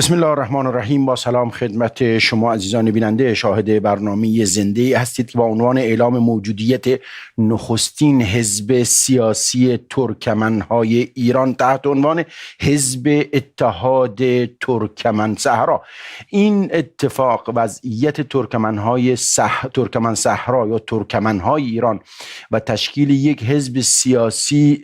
بسم الله الرحمن الرحیم. با سلام خدمت شما عزیزان بیننده شاهد برنامه زنده هستید که با عنوان اعلام موجودیت نخستین حزب سیاسی ترکمنهای ایران تحت عنوان حزب اتحاد ترکمن صحرا، این اتفاق وضعیت ترکمن صحرا یا ترکمنهای ایران و تشکیل یک حزب سیاسی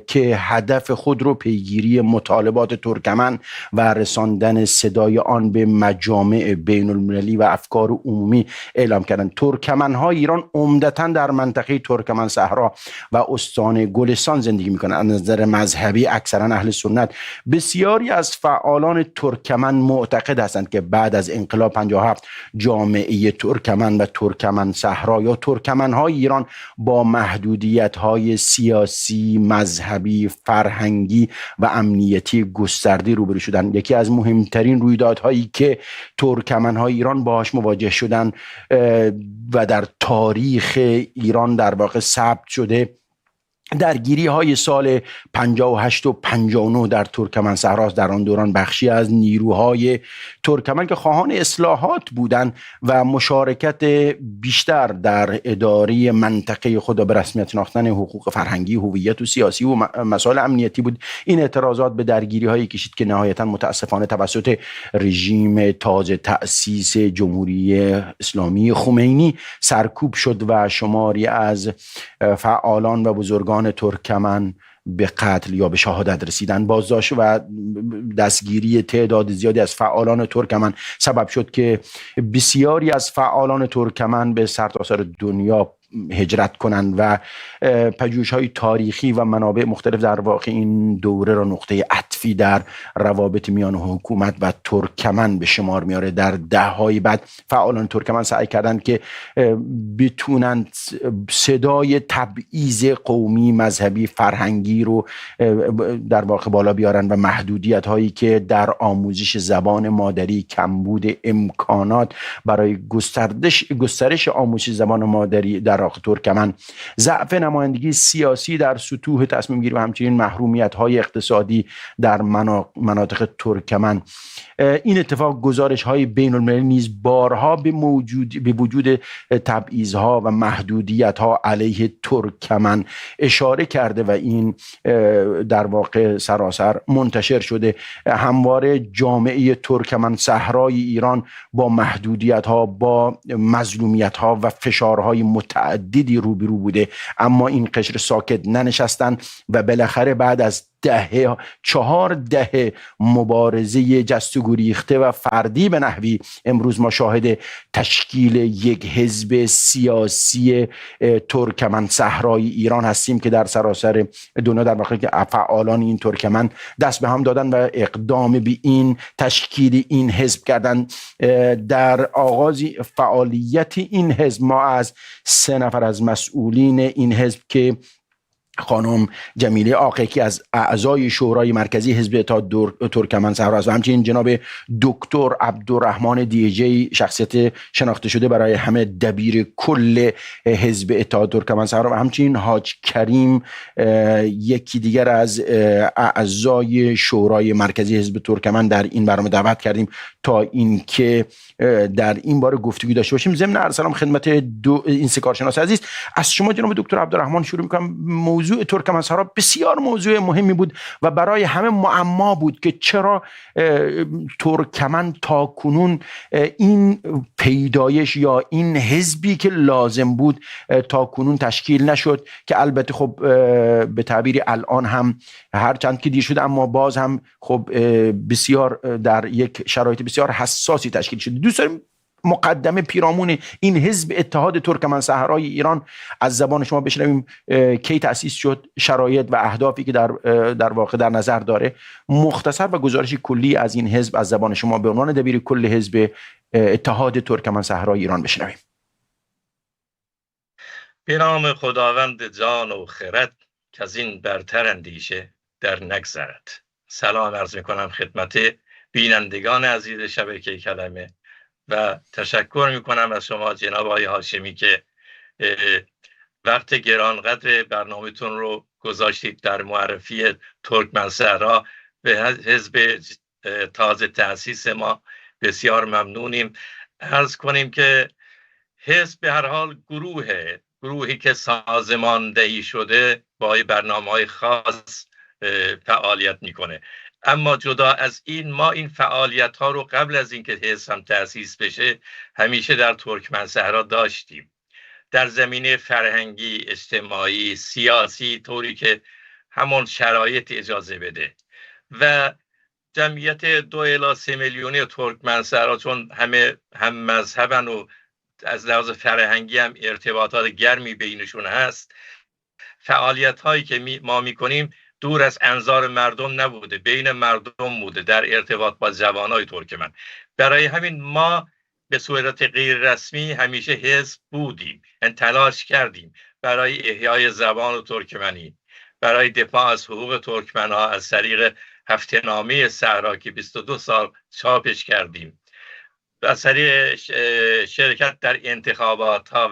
که هدف خود رو پیگیری مطالبات ترکمن و رساندن صدای آن به مجامع بین المللی و افکار عمومی اعلام کردند. ترکمنهای ایران عمدتاً در منطقه ترکمن صحرا و استان گلستان زندگی میکنند. از نظر مذهبی اکثرا اهل سنت. بسیاری از فعالان ترکمن معتقد هستند که بعد از انقلاب 57 جامعه ترکمن و ترکمن صحرا یا ترکمنهای ایران با محدودیت‌های سیاسی، مذهبی، فرهنگی و امنیتی گسترده روبرو شدند. یکی از مهمترین رویدادهایی که ترکمنهای ایران باهاش مواجه شدن و در تاریخ ایران در واقع ثبت شده درگیری های سال 58 و 59 در ترکمن صحرا. در آن دوران بخشی از نیروهای ترکمن که خواهان اصلاحات بودند و مشارکت بیشتر در اداره منطقه خود به رسمیت شناختن حقوق فرهنگی، هویت و سیاسی و مسائل امنیتی بود، این اعتراضات به درگیری هایی کشید که نهایتا متاسفانه توسط رژیم تازه تأسیس جمهوری اسلامی خمینی سرکوب شد و شماری از فعالان و بزرگان ترکمن به قتل یا به شهادت رسیدن. بازداشت و دستگیری تعداد زیادی از فعالان ترکمن سبب شد که بسیاری از فعالان ترکمن به سرتاسر دنیا هجرت کنند و پژوهش‌های تاریخی و منابع مختلف در واقع این دوره را نقطه عطفی در روابط میان حکومت و ترکمن به شمار میاره. در دهه‌های بعد فعالان ترکمن سعی کردند که بتونند صدای تبعیض قومی، مذهبی، فرهنگی رو در واقع بالا بیارن و محدودیت‌هایی که در آموزش زبان مادری، کمبود امکانات برای گسترش آموزش زبان مادری در ترکمن، ضعف نمایندگی سیاسی در سطوح تصمیم گیری و همچنین محرومیت‌های اقتصادی در مناطق ترکمن. این اتفاق گزارش‌های بین المللی نیز بارها به وجود تبعیض‌ها و محدودیت‌ها علیه ترکمن اشاره کرده و این در واقع سراسر منتشر شده. همواره جامعه ترکمن صحرای ایران با محدودیت‌ها، با مظلومیت‌ها و فشارهای متعددی روبرو بوده، اما این قشر ساکت ننشستند و بالاخره بعد از 4 دهه مبارزه جست و گریخته و فردی به نحوی امروز ما شاهد تشکیل یک حزب سیاسی ترکمن صحرای ایران هستیم که در سراسر دنیا در واقع که فعالان این ترکمن دست به هم دادن و اقدام به این تشکیل این حزب کردن. در آغاز فعالیت این حزب ما از 3 نفر از مسئولین این حزب که خانم جمیله عاقکی از اعضای شورای مرکزی حزب اتحاد ترکمن صحرا است و همچنین جناب دکتر عبدالرحمن دیجی، شخصیت شناخته شده برای همه، دبیر کل حزب اتحاد ترکمن صحرا و همچنین حاج کریم، یکی دیگر از اعضای شورای مرکزی حزب ترکمن، در این برنامه دعوت کردیم تا اینکه در این باره گفتگو داشته باشیم. ضمن عرض سلام خدمت این سه کارشناس عزیز. از شما جناب دکتر عبدالرحمن شروع می‌کنم. موضوع ترکمن صحرا بسیار موضوع مهمی بود و برای همه معما بود که چرا ترکمن تا کنون این پیدایش یا این حزبی که لازم بود تا کنون تشکیل نشد، که البته خب به تعبیری الان هم هرچند که دیر شده اما باز هم خب بسیار در یک شرایط بسیار حساسی تشکیل شده. دوست داریم مقدمه پیرامون این حزب اتحاد ترکمن صحرای ایران از زبان شما بشنویم. کی تأسیس شد، شرایط و اهدافی که در واقع در نظر داره، مختصر و گزارشی کلی از این حزب از زبان شما به عنوان دبیر کل حزب اتحاد ترکمن صحرای ایران بشنویم. به نام خداوند جان و خرد که از این برتر اندیشه در نگذرد. سلام عرض میکنم خدمت بینندگان عزیز شبکه کلمه و تشکر میکنم از شما جناب آقای هاشمی که وقت گرانقدر برنامه‌تون رو گذاشتید در معرفی ترکمن صحرا به حزب تازه تأسیس ما بسیار ممنونیم. عرض کنیم که حزب به هر حال گروهی که سازماندهی شده با برنامه‌های خاص فعالیت میکنه. اما جدا از این، ما این فعالیت ها رو قبل از اینکه حزب هم تأسیس بشه همیشه در ترکمن صحرا داشتیم، در زمینه فرهنگی، اجتماعی، سیاسی، طوری که همون شرایط اجازه بده. و جمعیت 2 الی 3 میلیونی ترکمن صحرا چون هم مذهبن و از لحاظ فرهنگی هم ارتباطات گرمی بینشون هست، فعالیت هایی که ما میکنیم دور از انظار مردم نبوده، بین مردم بوده، در ارتباط با جوانای ترکمن. برای همین ما به صورت غیر رسمی همیشه حزب بودیم، تلاش کردیم برای احیای زبان ترکمنی، برای دفاع از حقوق ترکمن ها از طریق هفته‌نامه صحرا که 22 سال چاپش کردیم، از طریق شرکت در انتخابات ها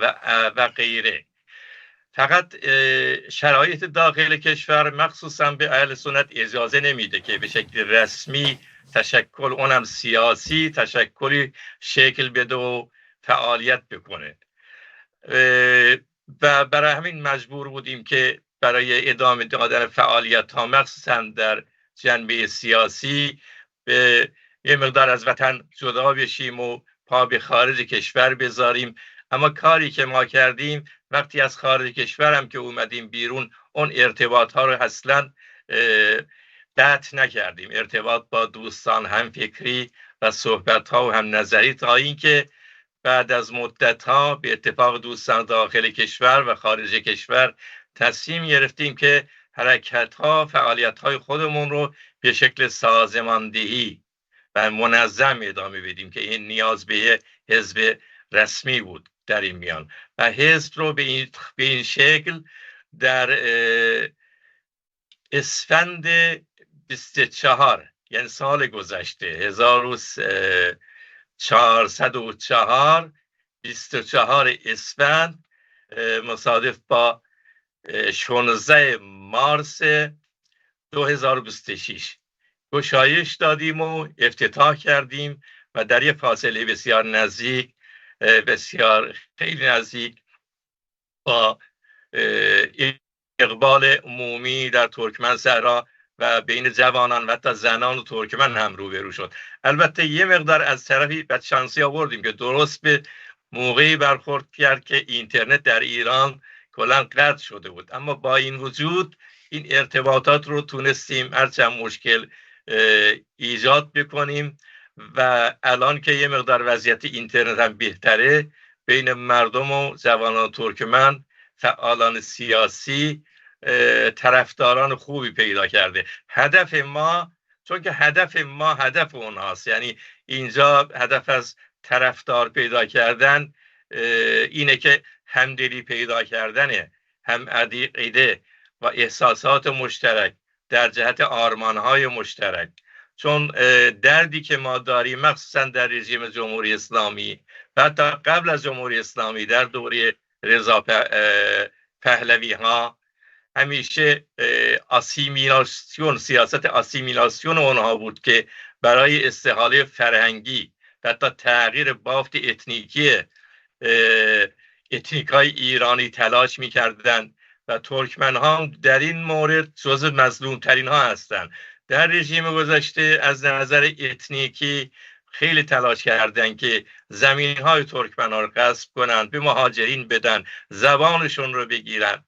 و غیره. فقط شرایط داخل کشور مخصوصا به اهل سنت اجازه نمیده که به شکل رسمی تشکل، اونم سیاسی تشکلی شکل بده و فعالیت بکنه و برای همین مجبور بودیم که برای ادامه دادن فعالیت ها مخصوصا در جنبه سیاسی به یه مقدار از وطن جدا بشیم و پا به خارج کشور بذاریم. اما کاری که ما کردیم وقتی از خارج کشور هم که اومدیم بیرون، اون ارتباط ها رو اصلا قطع نکردیم، ارتباط با دوستان هم فکری و صحبت ها و هم نظری، تا اینکه بعد از مدت ها به اتفاق دوستان داخل کشور و خارج کشور تصمیم گرفتیم که حرکت ها، فعالیت های خودمون رو به شکل سازماندهی و منظم ادامه بدیم که این نیاز به حزب رسمی بود در این میان. و حزب رو به این شکل در اسفند 24 یعنی سال گذشته 1404 24 اسفند مصادف با 16 مارس 2026 گشایش دادیم و افتتاح کردیم و در یه فاصله بسیار نزدیک، بسیار خیلی نزدیک، با اقبال عمومی در ترکمن صحرا و بین جوانان و حتی زنان ترکمن هم روبرو شد. البته یه مقدار از طرفی بدشانسی آوردیم که درست به موقعی برخورد کرد که اینترنت در ایران کلاً قطع شده بود، اما با این وجود این ارتباطات رو تونستیم هرچند مشکل ایجاد بکنیم و الان که یه مقدار وضعیت اینترنت هم بهتره، بین مردم و جوانان ترکمن، فعالان سیاسی، طرفداران خوبی پیدا کرده. هدف ما، چون که هدف ما هدف اونهاست، یعنی اینجا هدف از طرفدار پیدا کردن اینه که همدلی پیدا کردن، هم عقیده و احساسات مشترک در جهت آرمانهای مشترک. چون دردی که ما داریم مخصوصا در رژیم جمهوری اسلامی و حتی قبل از جمهوری اسلامی در دوره رضا پهلوی ها، همیشه آسیمیلاسیون، سیاست آسیمیلاسیون اونها بود که برای استحاله فرهنگی و حتی تغییر بافت اتنیکای ایرانی تلاش میکردن و ترکمن ها در این مورد جزو مظلوم ترین ها هستند. در رژیم گذشته از نظر اتنیکی خیلی تلاش کردن که زمین های ترکمن ها رو غصب کنن، به مهاجرین بدن، زبانشون رو بگیرن.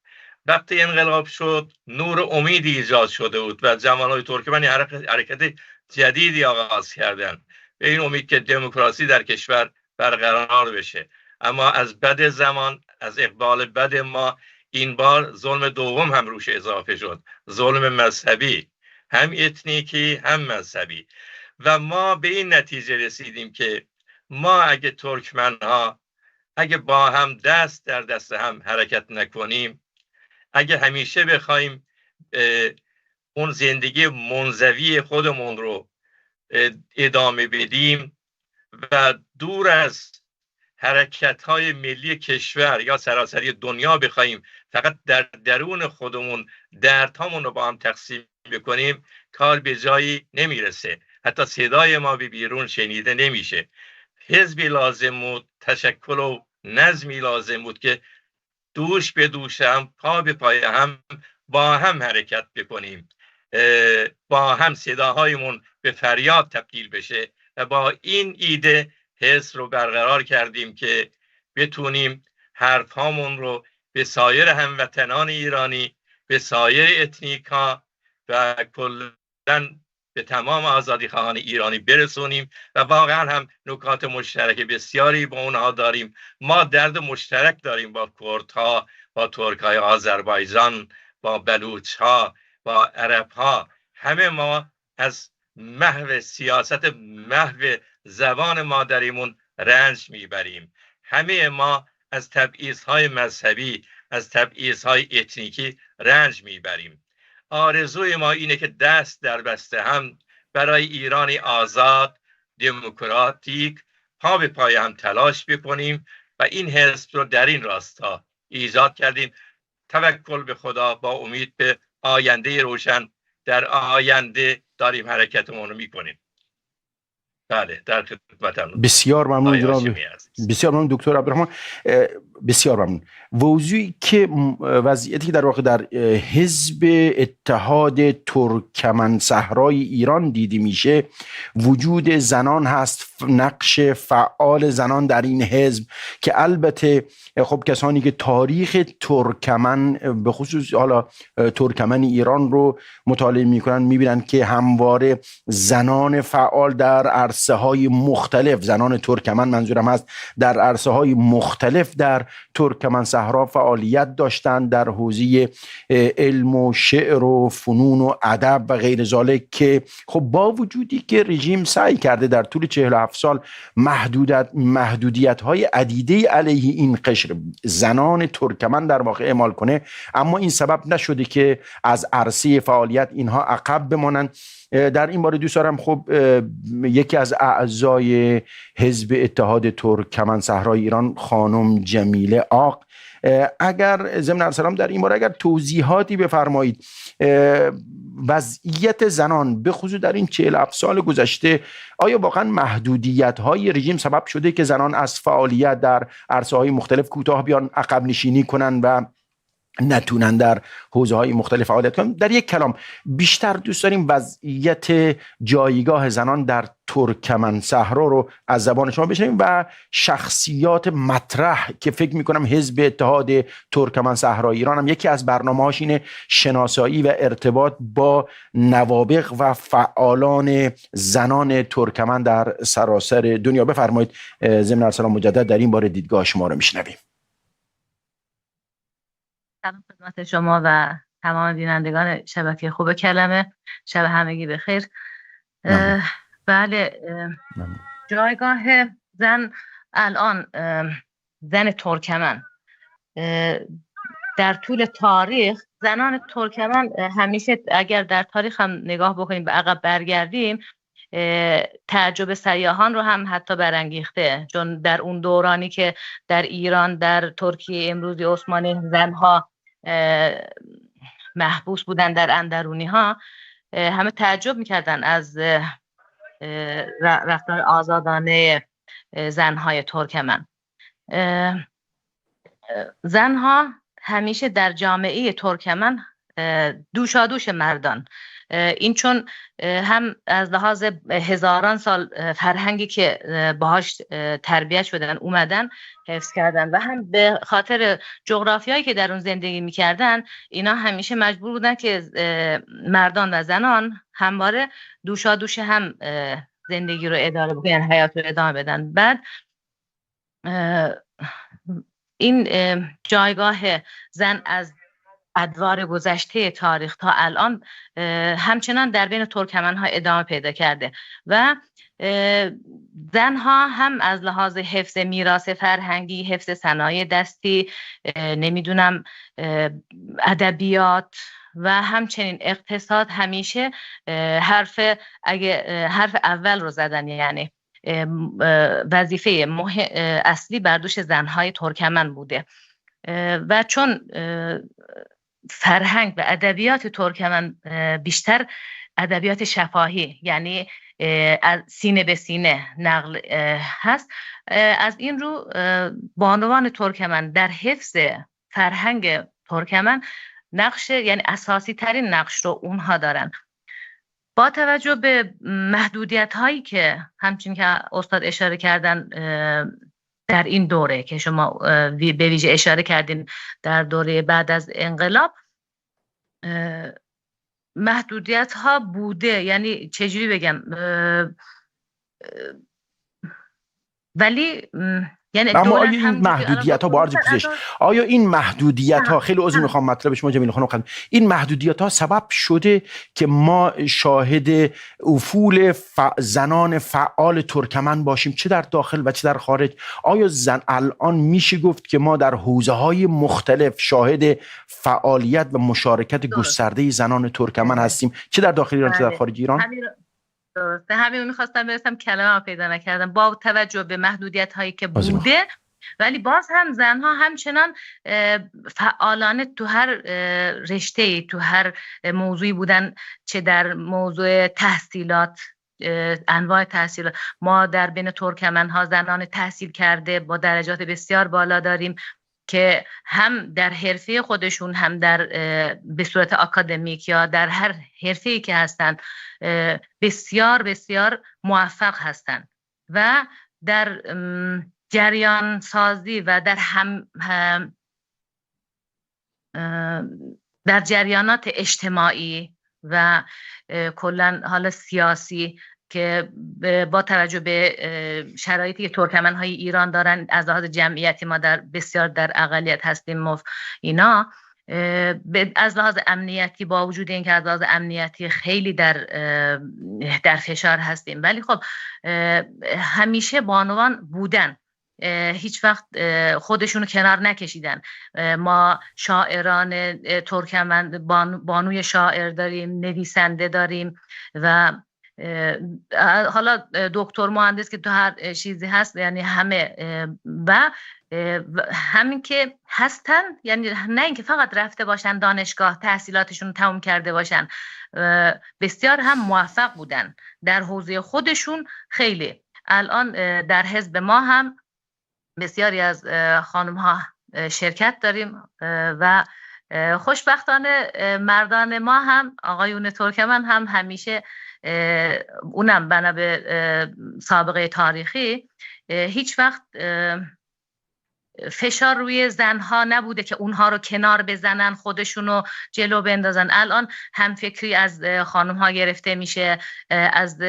وقتی انقلاب شد نور امیدی ایجاد شده بود و جوانای ترکمن حرکت جدیدی آغاز کردن به این امید که دموکراسی در کشور برقرار بشه. اما از بد زمان، از اقبال بد ما، این بار ظلم دوم هم روش اضافه شد، ظلم مذهبی، هم اتنیکی هم مذهبی. و ما به این نتیجه رسیدیم که ما اگه ترکمن ها اگه با هم دست در دست هم حرکت نکنیم، اگه همیشه بخوایم اون زندگی منزوی خودمون رو ادامه بدیم و دور از حرکت‌های ملی کشور یا سراسری دنیا بخوایم فقط در درون خودمون دردهامون رو با هم تقسیم بکنیم، کار به جایی نمیرسه. حتی صدای ما به بیرون شنیده نمیشه. حزبی لازم بود، تشکل و نظمی لازم بود که دوش به دوش هم، پا به پای هم، با هم حرکت بکنیم، با هم صداهایمون به فریاد تبدیل بشه و با این ایده حزب رو برقرار کردیم که بتونیم حرفهامون رو به سایر هموطنان ایرانی، به سایر اتنیک ها و کلاً به تمام آزادی خواهان ایرانی برسونیم و واقعا هم نکات مشترک بسیاری با اونها داریم. ما درد مشترک داریم با کردها، با ترکای آذربایجان، با بلوچها، با عربها. همه ما از محو سیاست محو زبان مادریمون رنج میبریم. همه ما از تبعیض‌های مذهبی، از تبعیض‌های اتنیکی رنج میبریم. آرزوی ما اینه که دست در بسته هم برای ایرانی آزاد، دموکراتیک، پا به پای هم تلاش بکنیم و این حزب رو در این راستا ایجاد کردیم. توکل به خدا، با امید به آینده روشن، در آینده داریم حرکتمون رو میکنیم. بله، در خدمتم. بسیار ممنون جناب، بسیار ممنون دکتر عبدالرحمن، بسیار ممنون. موضوعی که وضعیتی در واقع در حزب اتحاد ترکمن صحرای ایران دیده میشه، وجود زنان هست، نقش فعال زنان در این حزب که البته خب کسانی که تاریخ ترکمن به خصوص حالا ترکمن ایران رو مطالعه میکنن میبینن که همواره زنان فعال در عرصه های مختلف، زنان ترکمن منظورم هست، در عرصه های مختلف در ترکمن صحرا فعالیت داشتند، در حوزه علم و شعر و فنون و ادب و غیر ذالک، که خب با وجودی که رژیم سعی کرده در طول 47 سال محدودیت های عدیده علیه این قشر زنان ترکمن در واقع اعمال کنه، اما این سبب نشده که از عرصه فعالیت اینها عقب بمانند. در این باره دوست دارم خب یکی از اعضای حزب اتحاد ترکمن صحرای ایران خانم جمیله آق، اگر ضمن ارسلام در این باره اگر توضیحاتی بفرمایید، وضعیت زنان به خصوص در این 47 سال گذشته، آیا واقعا محدودیت های رژیم سبب شده که زنان از فعالیت در عرصه های مختلف کوتاه بیان، عقب نشینی کنن و نتونن در حوزه های مختلف فعالیت کنن؟ در یک کلام بیشتر دوست داریم وضعیت جایگاه زنان در ترکمن صحرا رو از زبان شما بشنویم و شخصیات مطرح که فکر میکنم حزب اتحاد ترکمن صحرای ایران هم یکی از برنامه‌هاش اینه شناسایی و ارتباط با نوابغ و فعالان زنان ترکمن در سراسر دنیا. بفرمایید ضمن ارسلام مجدد در این باره دیدگاه شما رو میشنویم. سلام خدمت شما و تمام بینندگان شبکه خوب کلمه. شب همگی بخیر. بله، جایگاه زن الان، زن ترکمن در طول تاریخ، زنان ترکمن همیشه اگر در تاریخ هم نگاه بکنیم، به عقب برگردیم، تعجب سیاحان رو هم حتی برانگیخته، چون در اون دورانی که در ایران، در ترکیه امروزی عثمانی، زنها محبوس بودن در اندرونی ها، همه تعجب میکردن از رفتار آزادانه زنهای ترکمن. زنها همیشه در جامعه ترکمن دوشادوش مردان، این چون هم از لحاظ هزاران سال فرهنگی که باهاش تربیت شدن اومدن حفظ کردن و هم به خاطر جغرافیایی که در اون زندگی میکردن، اینا همیشه مجبور بودن که مردان و زنان همواره دوشادوش هم زندگی رو اداره بکنن، حیات رو ادامه بدن. بعد این جایگاه زن از ادوار گذشته تاریخ تا الان همچنان در بین ترکمن ها ادامه پیدا کرده و زنها هم از لحاظ حفظ میراث فرهنگی، حفظ صنایع دستی، نمیدونم ادبیات و همچنین اقتصاد، همیشه حرف اول رو زدن، یعنی وظیفه اصلی بر دوش زنهای ترکمن بوده. و چون فرهنگ و ادبیات ترکمن بیشتر ادبیات شفاهی، یعنی از سینه به سینه نقل هست. از این رو بانوان ترکمن در حفظ فرهنگ ترکمن نقش، یعنی اساسی ترین نقش رو اونها دارن. با توجه به محدودیت هایی که همچنین که استاد اشاره کردن در این دوره که شما به ویژه اشاره کردین در دوره بعد از انقلاب، محدودیت ها بوده، یعنی چجوری بگم، ولی یعنی اما آیا این محدودیت ها با عرض پوزش، آیا این محدودیت ها، خیلی عذر میخوام مطلب شما جمیل خانم خانم، این محدودیت ها سبب شده که ما شاهد افول زنان فعال ترکمن باشیم، چه در داخل و چه در خارج؟ آیا الان میشه گفت که ما در حوزه های مختلف شاهد فعالیت و مشارکت گسترده زنان ترکمن هستیم، چه در داخل ایران چه در خارج ایران؟ درسته، همین رو میخواستم برسم، کلمه پیدا نکردم. با توجه به محدودیت هایی که بوده، ولی باز هم زنها همچنان فعالانه تو هر رشته، تو هر موضوعی بودن، چه در موضوع تحصیلات، انواع تحصیلات. ما در بین ترکمن ها زنان تحصیل کرده با درجات بسیار بالا داریم که هم در حرفه خودشون، هم در به صورت اکادمیک یا در هر حرفه‌ای که هستن بسیار بسیار موفق هستن و در جریان سازی و در جریانات اجتماعی و کلاً حالا سیاسی که با توجه به شرایطی که ترکمن‌های ایران دارن، از لحاظ جمعیتی ما بسیار در اقلیت هستیم اینا، از لحاظ امنیتی، با وجود اینکه از لحاظ امنیتی خیلی در فشار هستیم، ولی خب همیشه بانوان بودن، هیچ وقت خودشونو کنار نکشیدن. ما شاعران ترکمن، بانوی شاعر داریم، نویسنده داریم و حالا دکتر، مهندس که تو هر چیزی هست، یعنی همه و همین که هستن، یعنی نه اینکه فقط رفته باشن دانشگاه تحصیلاتشون تموم کرده باشن، بسیار هم موفق بودن در حوزه خودشون. خیلی الان در حزب ما هم بسیاری از خانم ها شرکت داریم و خوشبختانه مردان ما هم، آقایون ترکمن هم همیشه، اونم بنا به سابقه تاریخی، هیچ وقت فشار روی زنها نبوده که اونها رو کنار بزنن، خودشونو جلو بندازن. الان هم فکری از خانم ها گرفته میشه، از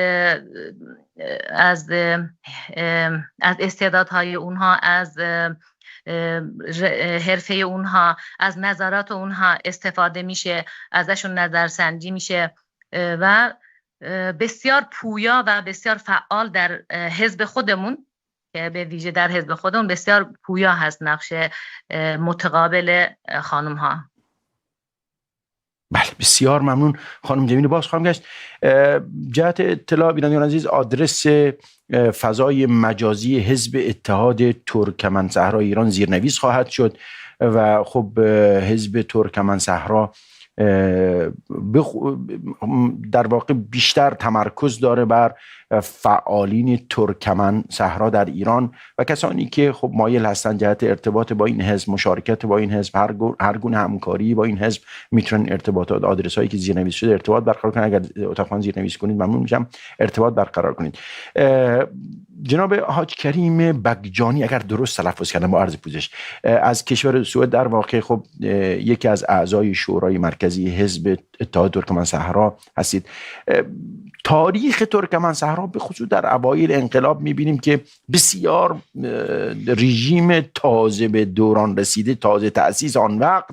استعدادهای اونها، از حرفه اونها، از نظرات اونها استفاده میشه، ازشون نظرسنجی میشه و بسیار پویا و بسیار فعال در حزب خودمون، که به ویژه در حزب خودمون بسیار پویا هست نقش متقابل خانم ها. بله، بسیار ممنون خانم جمیل. باز خواهم گشت جهت اطلاع بینندگان عزیز، آدرس فضای مجازی حزب اتحاد ترکمن صحرا ایران زیرنویس خواهد شد و خب حزب ترکمن صحرا در واقع بیشتر تمرکز داره بر فعالین ترکمن صحرا در ایران و کسانی که خب مایل هستن جهت ارتباط با این حزب، مشارکت با این حزب، هر گونه همکاری با این حزب، میتونن ارتباطات، آدرس هایی که زیرنویس شده ارتباط برقرار کنن. اگر اتاق زیرنویس کنید ممنون میشم، ارتباط برقرار کنید. جناب حاج کریم بگجانی، اگر درست تلفظ کردم با عرض پوزش، از کشور سوئد، در واقع خب یکی از اعضای شورای مرکزی حزب اتحاد ترکمن صحرا هستید. تاریخ ترکمن صحرا به خصوص در اوایل انقلاب میبینیم که بسیار رژیم تازه به دوران رسیده، تازه تأسیس آن وقت،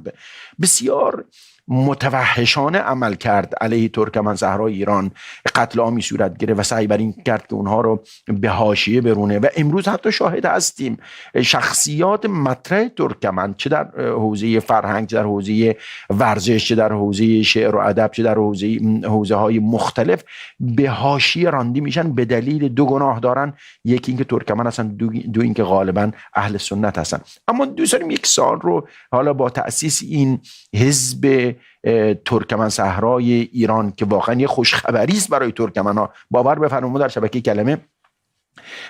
بسیار متوحشانه عمل کرد علیه ترکمن صحرا ایران، قتل عامی صورت گرفت و سعی بر این کرد که اونها رو به حاشیه برونه و امروز حتی شاهد هستیم شخصیات مطرح ترکمن، چه در حوزه فرهنگ، چه در حوزه ورزش، چه در حوزه شعر و ادب، چه در حوزه های مختلف به حاشیه رانده میشن به دلیل دو گناه دارن، یکی اینکه ترکمن هستن، دو اینکه غالبا اهل سنت هستن. اما دوست داریم یک سال رو حالا با تأسیس این حزب ترکمن صحرای ایران که واقعا یه خوشخبری است برای ترکمن‌ها. باور بفرمایید ما در شبکه کلمه،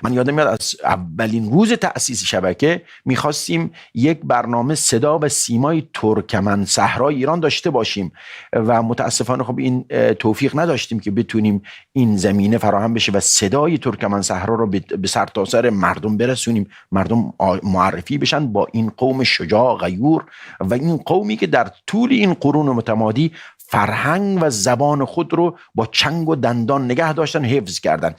من یادم میاد از اولین روز تأسیس شبکه میخواستیم یک برنامه صدا و سیمای ترکمن صحرای ایران داشته باشیم و متاسفانه خب این توفیق نداشتیم که بتونیم این زمینه فراهم بشه و صدای ترکمن صحرا رو به سرتاسر مردم برسونیم، مردم معرفی بشن با این قوم شجاع غیور و این قومی که در طول این قرون متمادی فرهنگ و زبان خود رو با چنگ و دندان نگه داشتن، حفظ کردن.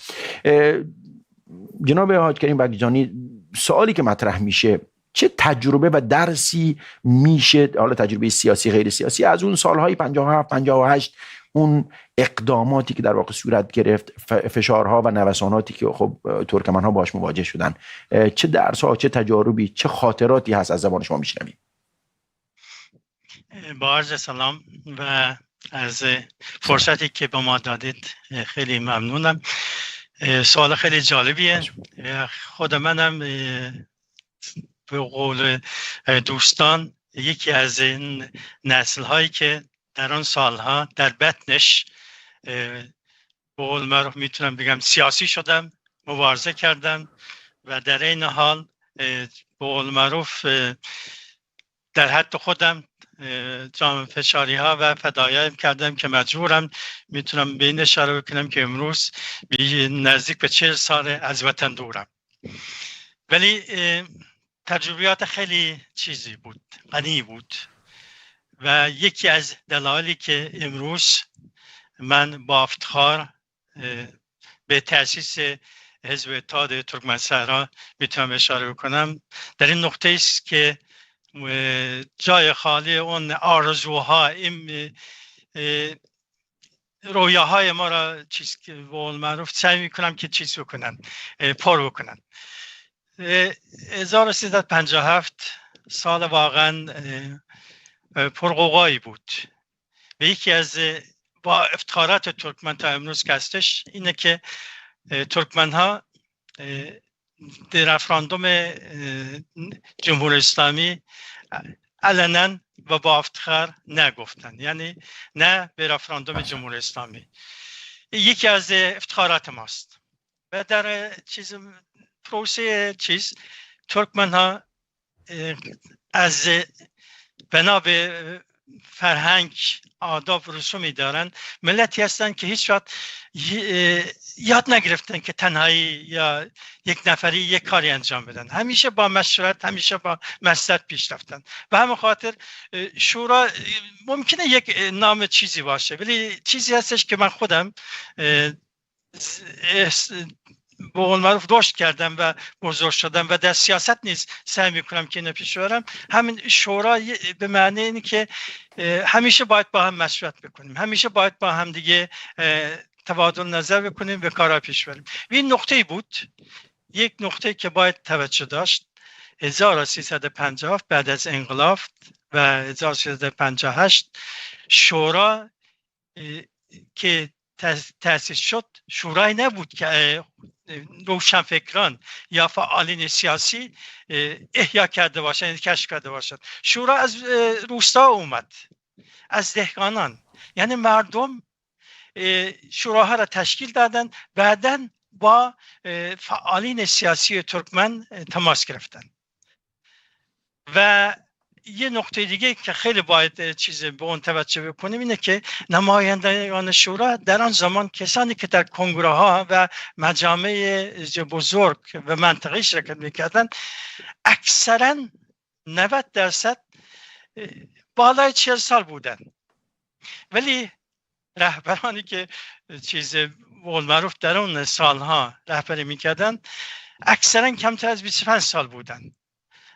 جناب حاج کریم بگجانی، سوالی که مطرح میشه چه تجربه و درسی میشه، حالا تجربه سیاسی غیر سیاسی، از اون سالهای 57 58 اون اقداماتی که در واقع صورت گرفت، فشارها و نوساناتی که خب ترکمن‌ها باهاش مواجه شدن، چه درس‌ها، چه تجاربی، چه خاطراتی هست از زبان شما میشنویم؟ با عرض سلام و از فرصتی که به ما دادید خیلی ممنونم. سوال خیلی جالبیه. خود منم به قول دوستان یکی از این نسل هایی که در آن سالها در بطنش به قول معروف میتونم بگم سیاسی شدم، مبارزه کردم و در این حال به قول معروف در حد خودم جام فشاری ها و فداییم کردم که مجبورم میتونم به این اشاره بکنم که امروز نزدیک به 40 سال از وطن دورم. ولی تجربیات خیلی چیزی بود، غنی بود و یکی از دلایلی که امروز من با افتخار به تأسیس حزب اتحاد ترکمن صحرا میتونم اشاره بکنم در این نقطه است که جای خالی اون آرزوها، این رویاهای ما را چیز که به قول معروف سعی میکنم که چیز بکنن، پر بکنن. 1357 سال واقعا پرغوغایی بود و یکی از با افتخارات ترکمن تا امروز که هستش اینه که ترکمن ها در رفراندوم جمهوری اسلامی علنا و با افتخار نگفتن، یعنی نه به رفراندوم جمهوری اسلامی. یکی از افتخارات ماست و در پروسه ترکمن ها از بنا به فرهنگ، آداب و رسومی دارن، ملتی هستن که هیچ وقت یاد نگرفتن که تنهایی یا یک نفری یک کاری انجام بدن، همیشه با مشورت، همیشه با مصلحت پیش رفتن. و همین خاطر شورا ممکنه یک نام چیزی باشه ولی چیزی هستش که من خودم به قول معروف رشد کردم و بزرگ شدم و در سیاست نیز سعی میکنم که اینو پیش ببرم. همین شورا به معنی اینه که همیشه باید با هم مشورت بکنیم، همیشه باید با هم دیگه تبادل نظر بکنیم و کارا پیش بریم. این نقطه بود، یک نقطه که باید توجه داشت. 1350 بعد از انقلاب و 1358 شورا که تأسیس شد شورای نبود که روشنفکران یا فعالین سیاسی احیا کرده باشند، کشف کرده باشند. شورا از روستا اومد، از دهقانان، یعنی مردم شوراها را تشکیل دادن، بعداً با فعالین سیاسی ترکمن تماس گرفتن. و یه نقطه دیگه که خیلی باید چیز به اون توجه بکنیم اینه که نمایندگان شورا در آن زمان کسانی که در کنگره ها و مجامع بزرگ و منطقه‌ای شرکت میکردن اکثرا 90% بالای 40 سال بودن، ولی رهبرانی که چیز قول معروف در اون سالها رهبری میکردن اکثرا کمتر از 25 سال بودن.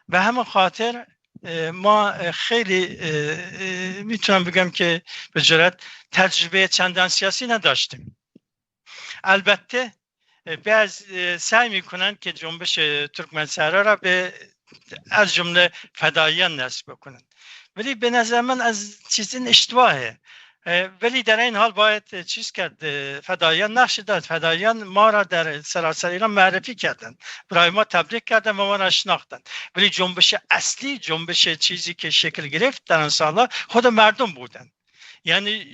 و همون خاطر ما خیلی میتونم بگم که به جرات تجربه چندان سیاسی نداشتیم. البته بعض سعی میکنن که جنبش ترکمن صحرا را به از جمله فداییان نسب بکنن، ولی به نظر من از چیزی اشتباهه. ولی در این حال باید چیز کرد، فداییان نقش داد. فداییان ما را در سراسر ایران معرفی کردن، برای ما تبلیغ کردن و ما را شناختن. ولی جنبش اصلی، جنبش چیزی که شکل گرفت در آن سالها خود مردم بودن. یعنی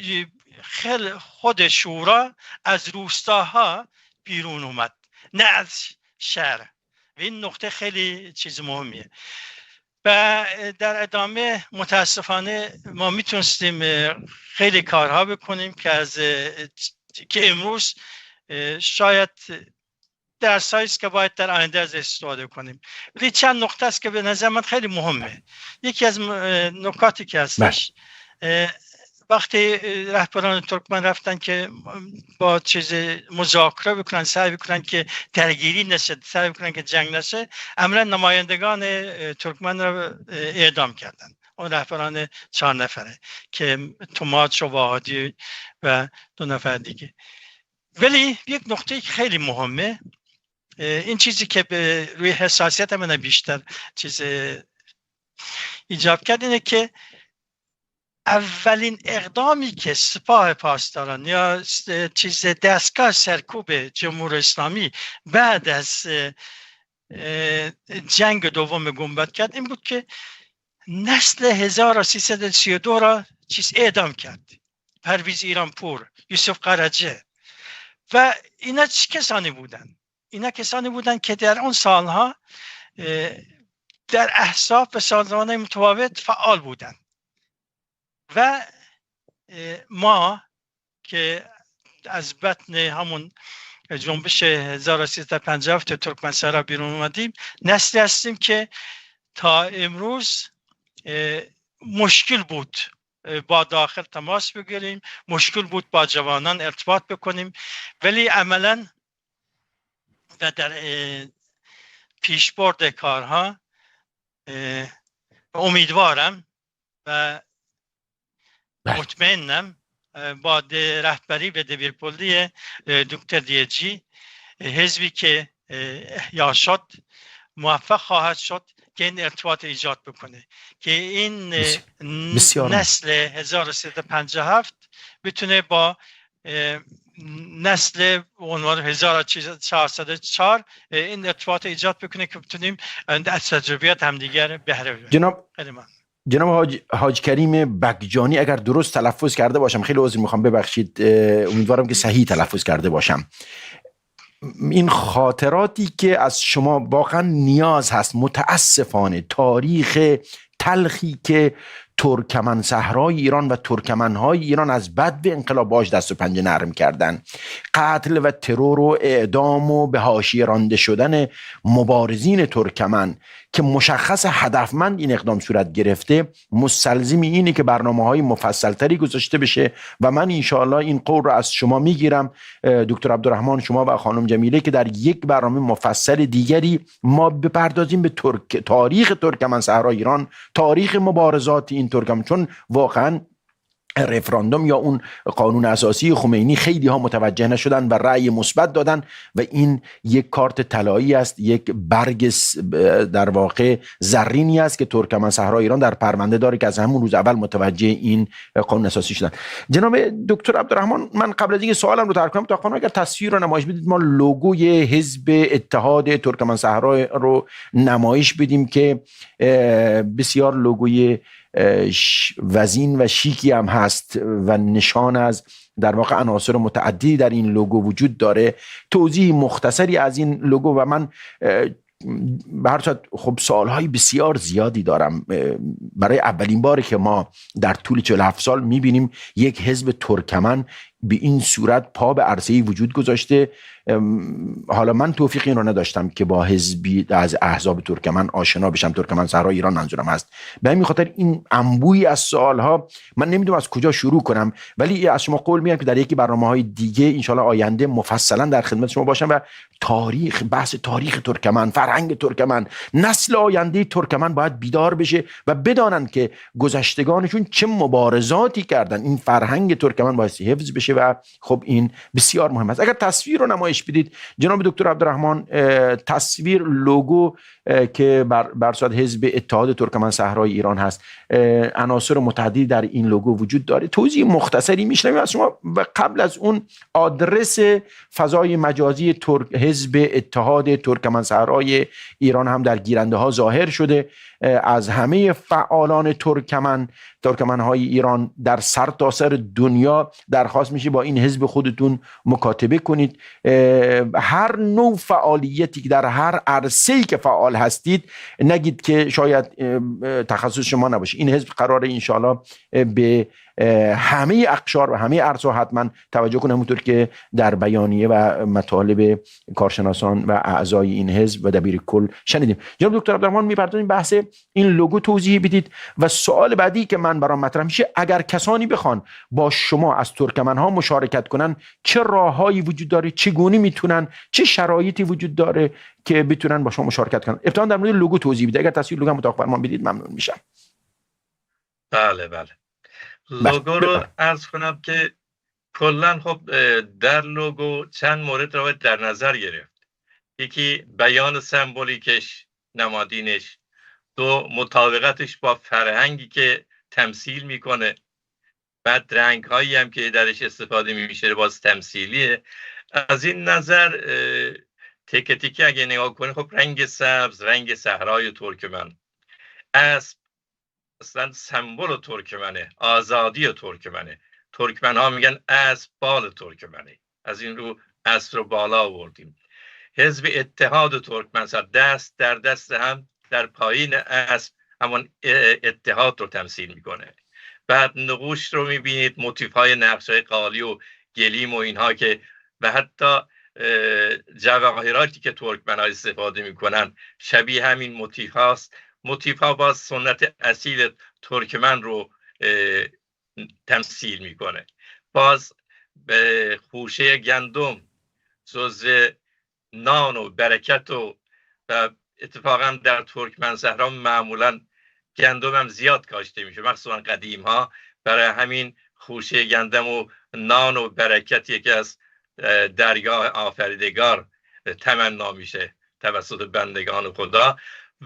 خیلی خود شورا از روستاها بیرون اومد، نه از شهر، و این نقطه خیلی چیز مهمیه. و در ادامه متاسفانه ما میتونستیم خیلی کارها بکنیم که امروز شاید درسایی است که باید در آینده از استفاده کنیم. ولی چند نقطه است که به نظر من خیلی مهمه. یکی از نکاتی که هستش، وقتی رهبران ترکمن رفتن که با چیز مذاکره بکنن، سعی بکنن که درگیری نشه، سعی بکنن که جنگ نشه، عملا نمایندگان ترکمن را اعدام کردن. اون رهبران 4 نفره که توماچ و واحدی و 2 نفر دیگه. ولی یک نقطه خیلی مهمه، این چیزی که به روی حساسیت من بیشتر چیز ایجاب کرد اینه که اولین اقدامی که سپاه پاسداران یا چیز دستگاه سرکوب جمهوری اسلامی بعد از جنگ دوم گنبد کرد این بود که نسل 1332 را اعدام کرد. پرویز ایرانپور، یوسف قرجه و اینا چه کسانی بودن؟ اینا کسانی بودن که در اون سالها در احزاب و سازمان‌های متفاوت فعال بودند. و ما که از بطن همون جنبش 1357 ترکمن‌سرا بیرون اومدیم، نسلی هستیم که تا امروز مشکل بود با داخل تماس بگیریم، مشکل بود با جوانان ارتباط بکنیم، ولی عملاً و در پیشبرد کارها امیدوارم و مطمئنم با رهبری و دبیرپلی دکتر دیجی، حزبی که احیا شد موفق خواهد شد که این ارتباط ایجاد بکنه که این نسل 1357 بتونه با نسل عنوان 1404 این ارتباط ایجاد بکنه که بتونیم از تجربیات همدیگر بهره ببریم. جناب حاج کریم بگجانی، اگر درست تلفظ کرده باشم، خیلی عذر میخوام، ببخشید، امیدوارم که صحیح تلفظ کرده باشم، این خاطراتی که از شما واقعا نیاز هست، متاسفانه تاریخ تلخی که ترکمن صحرای ایران و ترکمنهای ایران از بعد به انقلاب باش دست و پنجه نرم کردن، قتل و ترور و اعدام و به حاشیه رانده شدن مبارزین ترکمن که مشخص هدفمند این اقدام صورت گرفته، مستلزم اینه که برنامه‌های مفصل‌تری گذاشته بشه و من انشاءالله این قول رو از شما میگیرم دکتر عبدالرحمن، شما و خانم جمیله، که در یک برنامه مفصل دیگری ما بپردازیم به تاریخ ترکمن صحرای ایران، تاریخ مبارزات این ترکمن، چون واقعا رفراندوم یا اون قانون اساسی خمینی خیلی ها متوجه نشدن و رأی مثبت دادن و این یک کارت طلایی است، یک برگ در واقع زرینی است که ترکمن صحرای ایران در پرونده داره که از همون روز اول متوجه این قانون اساسی شدن. جناب دکتر عبدالرحمن، من قبل از اینکه سوالم رو طرح کنم تا اگر تصویر رو نمایش بدید، ما لوگوی حزب اتحاد ترکمن صحرای رو نمایش بدیم که بسیار لوگوی وزین و شیکی هم هست و نشان از در واقع عناصر متعددی در این لوگو وجود داره. توضیح مختصری از این لوگو و من به هر صورت خب سوالهای بسیار زیادی دارم. برای اولین باری که ما در طول 47 سال میبینیم یک حزب ترکمن به این صورت پا به عرصه‌ای وجود گذاشته. حالا من توفیق این رو نداشتم که با حزبی از احزاب ترکمن آشنا بشم، ترکمن صحرای ایران منظورم هست. به همین خاطر این انبوهی از سوالها من نمیدونم از کجا شروع کنم، ولی از شما قول میگم که در یکی برنامه‌های دیگه انشالله آینده مفصلا در خدمت شما باشم و بحث تاریخ ترکمن، فرهنگ ترکمن، نسل آینده ترکمن باید بیدار بشه و بدانن که گذشتگانشون چه مبارزاتی کردن. این فرهنگ ترکمن باید حفظ بشه و خب این بسیار مهم است. اگر تصویر رو نمایش بدید جناب دکتر عبدالرحمن، تصویر لوگو که بر صورت حزب اتحاد ترکمن صحرای ایران هست، عناصر متعددی در این لوگو وجود داره. توضیح مختصری میشنویم از شما و قبل از اون آدرس فضای مجازی حزب اتحاد ترکمن صحرای ایران هم در گیرنده ها ظاهر شده. از همه فعالان ترکمن ترکمنهای ایران در سرتاسر دنیا درخواست میشه با این حزب خودتون مکاتبه کنید. هر نوع فعالیتی که در هر عرصه‌ای که فعال هستید نگید که شاید تخصص شما نباشه. این حزب قراره انشالله به همه اقشار و همه عرصه حتما توجه کنه، همونطور که در بیانیه و مطالب کارشناسان و اعضای این حزب و دبیر کل شنیدیم. جناب دکتر عبدالرحمن می‌پردازیم بحث این لوگو توضیح بدید و سوال بعدی که من برام مطرح میشه، اگر کسانی بخوان با شما از ترکمن‌ها مشارکت کنن چه راههایی وجود داره، چگونه میتونن، چه شرایطی وجود داره که بتونن با شما مشارکت کنن؟ ابتدا در مورد لوگو توضیح بدید. اگر تصویر لوگو متوقف فرمان بدید ممنون میشم. بله لوگو رو عرض کنم که کلا خب در لوگو چند مورد رو در نظر گرفت. یکی بیان سمبولیکش، نمادینش. دو، مطابقتش با فرهنگی که تمثیل میکنه. بعد رنگ هایی هم که درش استفاده میشه باز تمثیلیه. از این نظر تیکه تیکه اگه نگاه کنه، خب رنگ سبز، رنگ صحرای ترکمن، اسب اصلا سمبل ترکمنه، آزادی ترکمنه. ترکمن ها میگن اسب بال ترکمنه، از این رو اسب رو بالا آوردیم. حزب اتحاد ترکمن دست در دست هم در پایین اسب همون اتحاد رو تمثیل میکنه. بعد نقوش رو میبینید، موتیف های نقش های قالی و گلیم و اینها که و حتی جواهراتی که ترکمن ها استفاده میکنن شبیه همین موتیف هاست. موتیف ها باز سنت اصیل ترکمن رو تمثیل میکنه. باز به خوشه گندم جزء نان و برکت و اتفاقا در ترکمن صحرا معمولا گندم هم زیاد کاشته میشه، مخصوصا قدیم ها. برای همین خوشه گندم و نان و برکت یکی از درگاه آفریدگار تمنا میشه توسط بندگان خدا.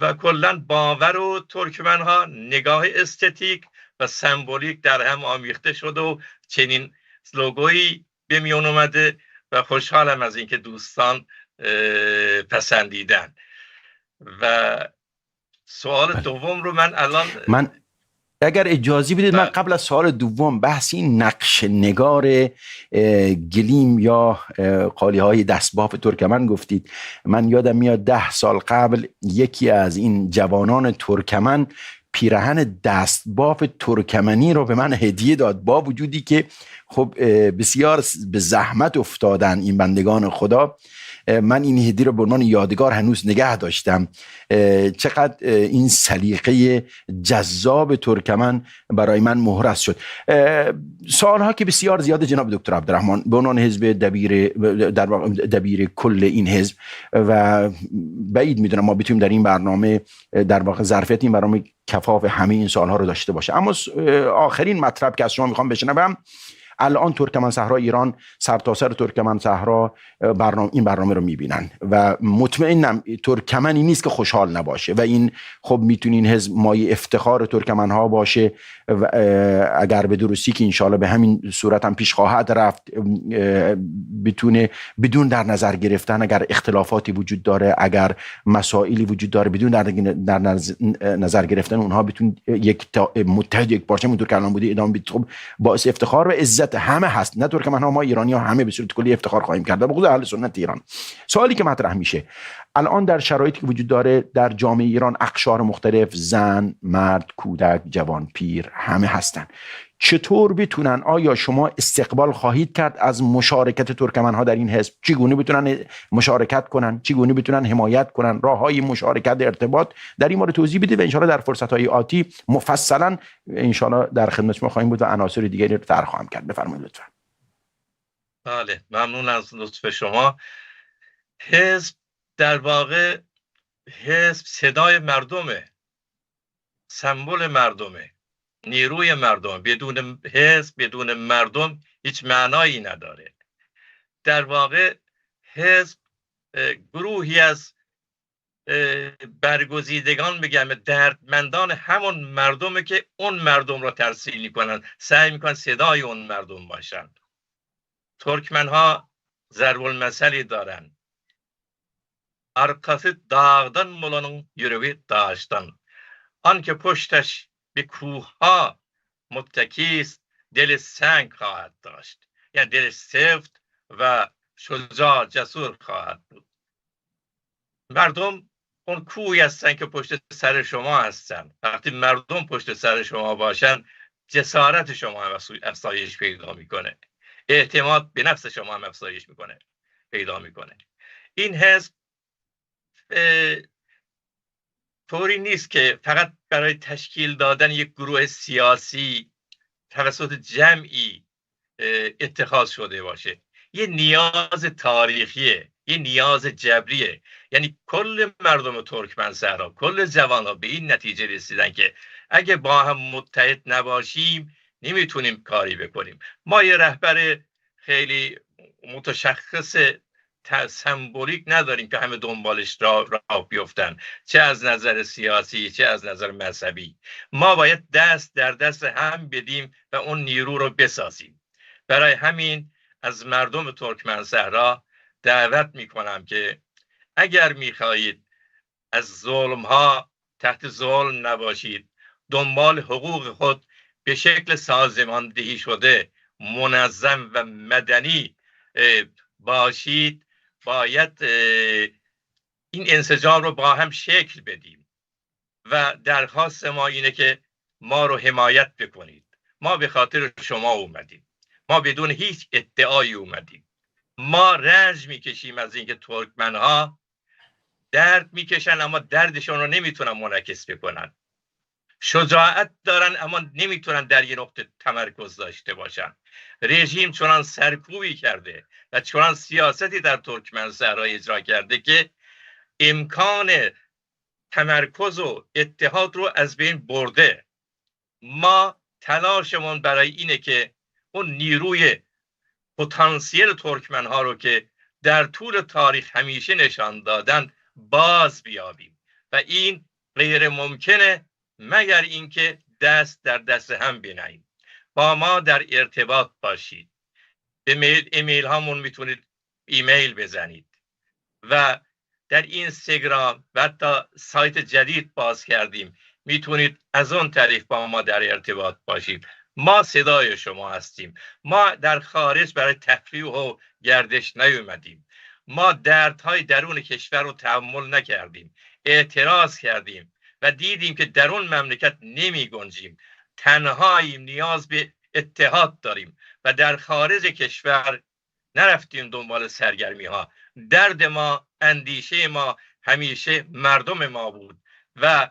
و کلا باور و ترکمن ها نگاه استتیک و سمبولیک در هم آمیخته شده و چنین لوگویی به میون اومده و خوشحالم از اینکه دوستان پسندیدن. و سوال دوم رو من اگر اجازه بدید من قبل از سوال دوم بحث این نقش نگار گلیم یا قالی های دستباف ترکمن گفتید. من یادم میاد 10 سال قبل یکی از این جوانان ترکمن پیراهن دستباف ترکمنی رو به من هدیه داد، با وجودی که خب بسیار به زحمت افتادن این بندگان خدا. من این هدیه رو به عنوان یادگار هنوز نگه داشتم. چقدر این سلیقه جذاب ترکمن برای من مهرس شد. سوالها که بسیار زیاده جناب دکتر عبدالرحمن به عنوان حزب دبیر کل این حزب، و بعید میدونم ما بتونیم در این برنامه در واقع ظرفیت این برنامه کفاف همه این سوالها رو داشته باشه. اما آخرین مطلب که از شما میخوام بشنوم، الان ترکمن صحرا ایران، سرتاسر ترکمن صحرا این برنامه رو میبینن و مطمئنم ترکمنی نیست که خوشحال نباشه و این خب میتونین حزب مایه افتخار ترکمن ها باشه و اگر به درستی که انشالله به همین صورت هم پیش خواهد رفت، بتونه بدون در نظر گرفتن اگر اختلافاتی وجود داره، اگر مسائلی وجود داره، بدون در نظر گرفتن اونها بتون متحد یک پارچه اونطور که الان بوده ادامه بدید. خب باعث افتخار و عزت همه هست، نه ترکمن ها، ما ایرانی ها همه به صورت کلی افتخار خواهیم کرد، به خصوص اهل سنت ایران. سوالی که مطرح میشه الان در شرایطی که وجود داره در جامعه ایران، اقشار مختلف، زن، مرد، کودک، جوان، پیر، همه هستن. چطور بتونن، آیا شما استقبال خواهید کرد از مشارکت ترکمن ها در این حزب؟ چگونه بتونن مشارکت کنن؟ چگونه بتونن حمایت کنن؟ راههای مشارکت، ارتباط در این مورد توضیح بدید و انشالله در فرصت های آتی مفصلا انشالله در خدمت شما خواهیم بود و عناصر دیگری رو طرح خواهم کرد. بفرمایید لطفا. بله، ممنون از لطف شما. حزب در واقع حزب صدای مردمه، سمبل مردمه، نیروی مردم. بدون حزب، بدون مردم هیچ معنایی نداره. در واقع حزب گروهی از برگزیدگان، بگم دردمندان همون مردمه که اون مردم را ترسیل میکنن، سعی میکنن صدای اون مردم باشن. ترکمن ها ضرب المثلی دارن: arkası dağdan molanın yüreği dağıştan. آن که پشتش به کوه ها متکی است دل سنگ خواهد داشت، یعنی دل سفت و شجاع جسور خواهد بود. مردم اون کوهی هستن که پشت سر شما هستن. وقتی مردم پشت سر شما باشن، جسارت شما هم افزایش پیدا میکنه، اعتماد به نفس شما هم افزایش پیدا میکنه. این حزب طوری نیست که فقط برای تشکیل دادن یک گروه سیاسی توسط جمعی اتخاذ شده باشه. یه نیاز تاریخیه، یه نیاز جبریه. یعنی کل مردم ترکمن صحرا، کل جوانها به این نتیجه رسیدن که اگه با هم متحد نباشیم نمیتونیم کاری بکنیم. ما یه رهبر خیلی متشخص سمبولیک نداریم که همه دنبالش راه بیفتن، چه از نظر سیاسی چه از نظر مذهبی. ما باید دست در دست هم بدیم و اون نیرو رو بسازیم. برای همین از مردم ترکمن صحرا دعوت میکنم که اگر میخواهید از ظلم ها تحت ظلم نباشید، دنبال حقوق خود به شکل سازماندهی شده، منظم و مدنی باشید، باید این انسجام رو با هم شکل بدیم و درخواست ما اینه که ما رو حمایت بکنید. ما به خاطر شما اومدیم، ما بدون هیچ ادعایی اومدیم. ما رنج میکشیم از اینکه ترکمنها درد میکشن اما دردشون رو نمیتونن منعکس بکنن، شجاعت دارن اما نمیتونن در یه نقطه تمرکز داشته باشن. رژیم چنان سرکوبی کرده و چنان سیاستی در ترکمن صحرا اجرا کرده که امکان تمرکز و اتحاد رو از بین برده. ما تلاشمون برای اینه که اون نیروی پتانسیل ترکمن ها رو که در طول تاریخ همیشه نشان دادن باز بیابیم و این غیر ممکنه مگر اینکه دست در دست هم بنهیم. با ما در ارتباط باشید. به ایمیل هامون میتونید ایمیل بزنید و در اینستاگرام و حتی سایت جدید باز کردیم، میتونید از اون طریق با ما در ارتباط باشید. ما صدای شما هستیم. ما در خارج برای تفریح و گردش نیومدیم. ما دردهای درون کشور رو تحمل نکردیم، اعتراض کردیم و دیدیم که در اون مملکت نمی گنجیم، تنهاییم، نیاز به اتحاد داریم و در خارج کشور نرفتیم دنبال سرگرمی ها. درد ما، اندیشه ما همیشه مردم ما بود و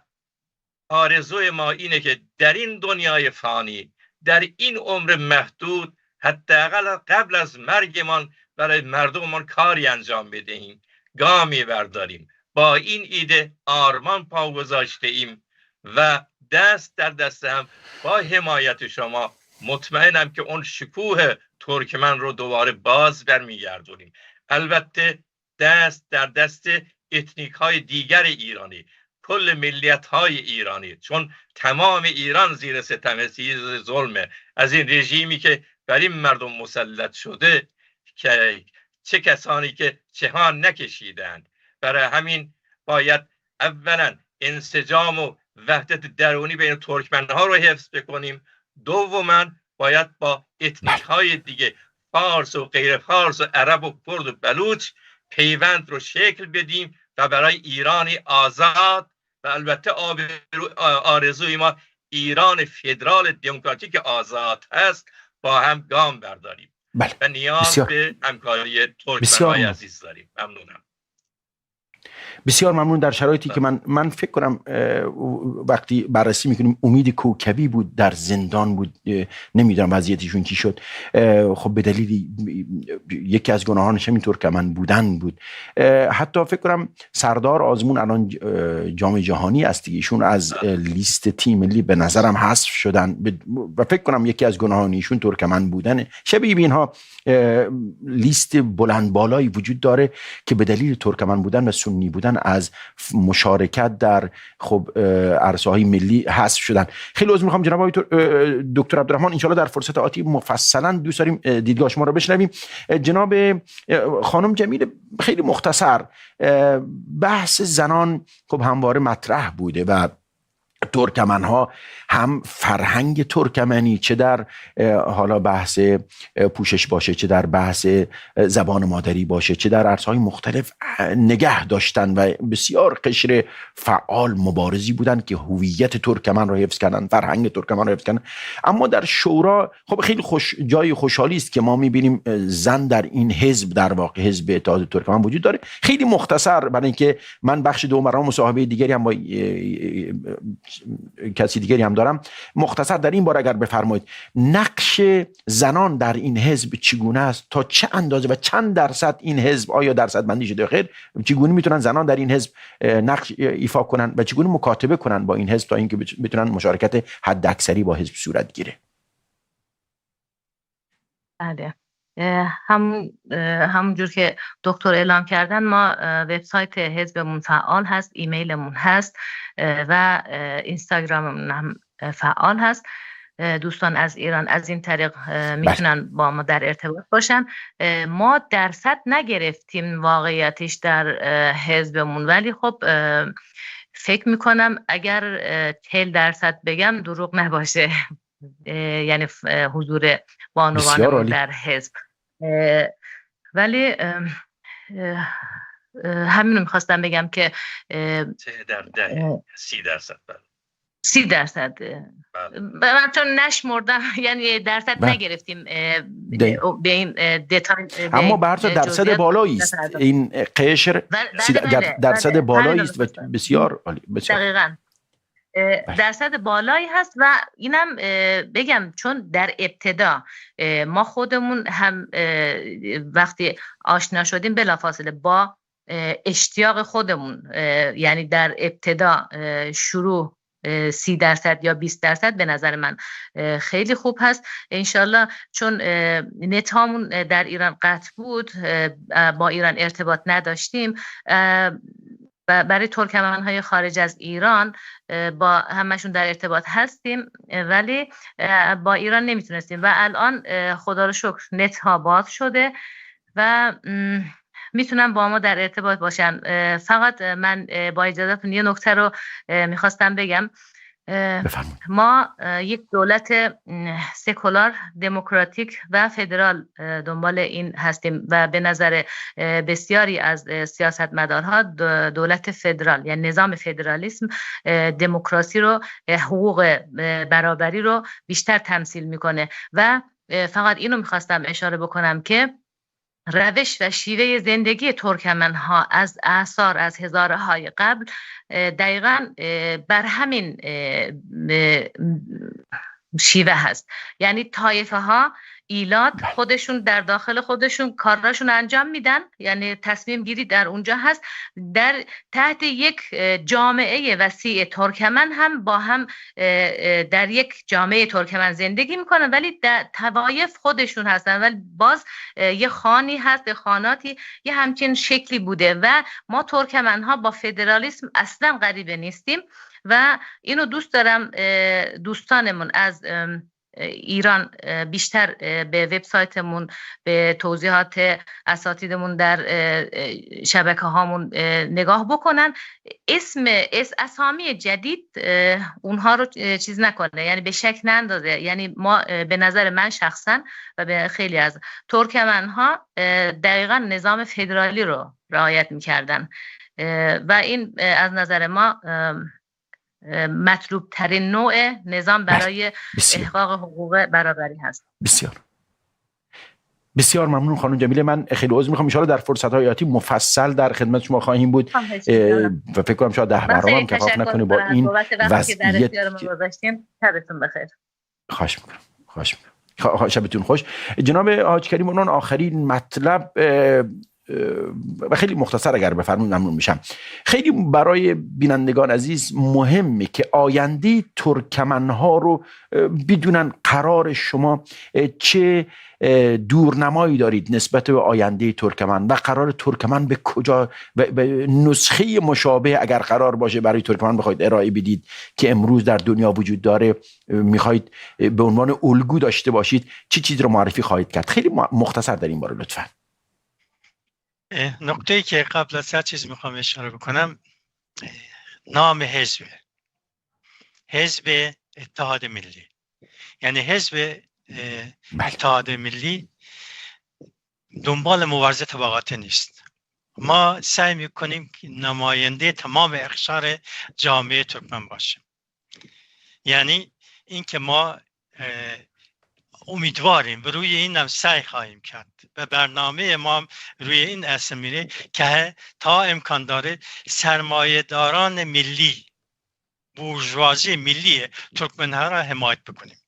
آرزوی ما اینه که در این دنیای فانی، در این عمر محدود، حداقل قبل از مرگمان برای مردممان کاری انجام بدهیم، گامی برداریم. با این ایده آرمان پا گذاشته ایم و دست در دست هم با حمایت شما مطمئنم که اون شکوه ترکمن رو دوباره باز برمیگردونیم. البته دست در دست اتنیک های دیگر ایرانی، کل ملیت های ایرانی، چون تمام ایران زیر ستم ظلمه از این رژیمی که بر این مردم مسلط شده، که چه کسانی که چهان نکشیدند. برای همین باید اولا انسجام و وحدت درونی بین ترکمنها رو حفظ بکنیم. دوما باید با اتنیک های دیگه، فارس و غیر فارس و عرب و کرد و بلوچ، پیوند رو شکل بدیم و برای ایرانی آزاد و البته آرزوی ما ایران فدرال دموکراتیک آزاد هست با هم گام برداریم. بله. و نیاز به همکاری ترکمن‌های عزیز داریم. ممنونم. بسیار ممنون. در شرایطی که من فکر کنم وقتی بررسی میکنیم امید کوکبی بود در زندان بود، نمیدونم وضعیتشون چی شد. خب به دلیل یکی از گناهانش همین ترکمن بودن بود. حتی فکر کنم سردار آزمون الان جام جهانی است دیگه، ایشون از لیست تیم ملی به نظرم حذف شدن و فکر کنم یکی از گناهانشون ترکمن بودن. شبیه به اینها لیست بلند بالایی وجود داره که به دلیل ترکمن بودن و سنی بودن از مشارکت در خب عرصه‌های ملی حذف شدن. خیلی عذر میخوام جناب دکتر عبدالرحمن، ان شاءالله در فرصت آتی مفصلا دوست داریم دیدگاه شما رو بشنویم. جناب خانم جمیل، خیلی مختصر، بحث زنان خب همواره مطرح بوده و ترکمن ها هم فرهنگ ترکمنی، چه در حالا بحث پوشش باشه، چه در بحث زبان مادری باشه، چه در عرصه‌های مختلف نگه داشتن و بسیار قشر فعال مبارزی بودن که هویت ترکمن را حفظ کردن، فرهنگ ترکمن را حفظ کردن. اما در شورا خب خیلی جای خوشحالی است که ما میبینیم زن در این حزب، در واقع حزب اتحاد ترکمن وجود داره. خیلی مختصر، برای اینکه من بخش دوم برای مصاحبه دیگری هم با کسی دیگری هم دارم، مختصر در این باره اگر بفرمایید نقش زنان در این حزب چگونه است، تا چه اندازه و چند درصد این حزب، آیا درصد بندی شده خیر، چگونه میتونن زنان در این حزب نقش ایفا کنن و چگونه مکاتبه کنن با این حزب تا اینکه بتونن مشارکت حد اکثری با حزب صورت گیره؟ بله، همونجور که دکتر اعلام کردن، ما وبسایت حزبمون فعال هست، ایمیلمون هست و اینستاگراممون هم فعال هست. دوستان از ایران از این طریق میتونن با ما در ارتباط باشن. ما درصد نگرفتیم واقعیتش در حزبمون، ولی خب فکر میکنم اگر 40% بگم دروغ نباشه، یعنی حضور بانوانمون در حزب. ولی همینو میخواستم بگم که 30%. من چون نشمردم یعنی درصد نگرفتیم به این دیتای، اما به هر درصد بالایی است این قشر، درصد بالایی است و بسیار عالی. دقیقاً درصد بالایی هست. و اینم بگم چون در ابتدا ما خودمون هم وقتی آشنا شدیم بلافاصله با اشتیاق خودمون، یعنی در ابتدا شروع 30% یا 20% به نظر من خیلی خوب هست. انشالله چون نت هامون در ایران قطع بود، با ایران ارتباط نداشتیم، برای ترکمن های خارج از ایران با همشون در ارتباط هستیم، ولی با ایران نمیتونستیم. و الان خدا رو شکر نت ها باز شده و میتونم با ما در ارتباط باشن. فقط من با اجازهتون یه نکته رو میخواستم بگم. ما یک دولت سکولار، دموکراتیک و فدرال دنبال این هستیم و به نظر بسیاری از سیاستمدارها دولت فدرال، یعنی نظام فدرالیسم، دموکراسی رو، حقوق برابری رو بیشتر تمثیل میکنه. و فقط اینو میخواستم اشاره بکنم که روش و شیوه زندگی ترکمن ها از اعصار، از هزاره های قبل دقیقاً بر همین شیوه هست. یعنی طایفه ها ایلات خودشون در داخل خودشون کاراشون انجام میدن، یعنی تصمیم گیری در اونجا هست. در تحت یک جامعه وسیع ترکمن هم با هم در یک جامعه ترکمن زندگی میکنن، ولی در طوایف خودشون هستن، ولی باز یه خانی هست، خاناتی یه همچین شکلی بوده. و ما ترکمن ها با فدرالیسم اصلا غریبه نیستیم و اینو دوست دارم دوستانمون از ایران بیشتر به وبسایتمون، به توضیحات اساتیدمون در شبکه هامون نگاه بکنن. اسامی جدید اونها رو چیز نکنه، یعنی به شک نندازه. یعنی ما به نظر من شخصا و به خیلی از ترکمن ها دقیقا نظام فدرالی رو رعایت میکردن و این از نظر ما مطلوب ترین نوع نظام برای احقاق حقوق برابری هست. بسیار ممنون خانم جمیله. من خیلی عذر میخوام، ان شاءالله در فرصت‌های آتی مفصل در خدمت شما خواهیم بود و فکر کنم شاید 10 برابر هم کفاف نکنه با این وضعیت. شبتون بخیر. خواهش میکنم. شبتون خوش. جناب حاج کریم، اون آخرین مطلب و خیلی مختصر اگر بفرمایید ممنون میشم. خیلی برای بینندگان عزیز مهمه که آینده ترکمنها رو بدونن. قرار شما چه دورنمایی دارید نسبت به آینده ترکمن و قرار ترکمن به کجا و به نسخه مشابه اگر قرار باشه برای ترکمن بخواید ارائه بدید که امروز در دنیا وجود داره، میخواید به عنوان الگو داشته باشید، چه چیز رو معرفی خواهید کرد؟ خیلی مختصر در این باره لطفاً. نکته‌ای که قبل از هر چیز میخوام اشاره بکنم نام حزب. حزب اتحاد ملی. یعنی حزب اتحاد ملی دنبال مبارزه طبقاتی نیست. ما سعی میکنیم که نماینده تمام اقشار جامعه ترکمن باشیم. یعنی اینکه ما امیدواریم و روی این هم سعی خواهیم کرد و برنامه ما روی این اصل میره که تا امکان داره سرمایه داران ملی، بورژوازی ملی ترکمن ها را حمایت بکنیم.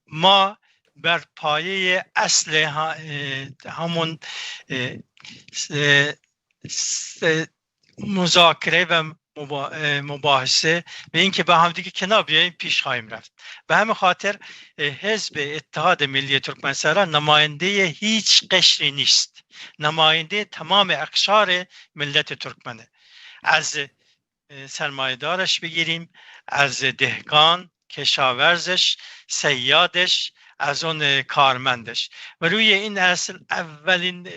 ما بر پایه اصل همون مذاکره و مباحثه به این که با هم دیگه کنار بیاییم پیش خواهیم رفت. به همین خاطر حزب اتحاد ملی ترکمنستان نماینده هیچ قشری نیست، نماینده تمام اقشار ملت ترکمنه. از سرمایه‌دارش بگیریم، از دهقان، کشاورزش، صیادش، از اون کارمندش. و روی این اصل اولین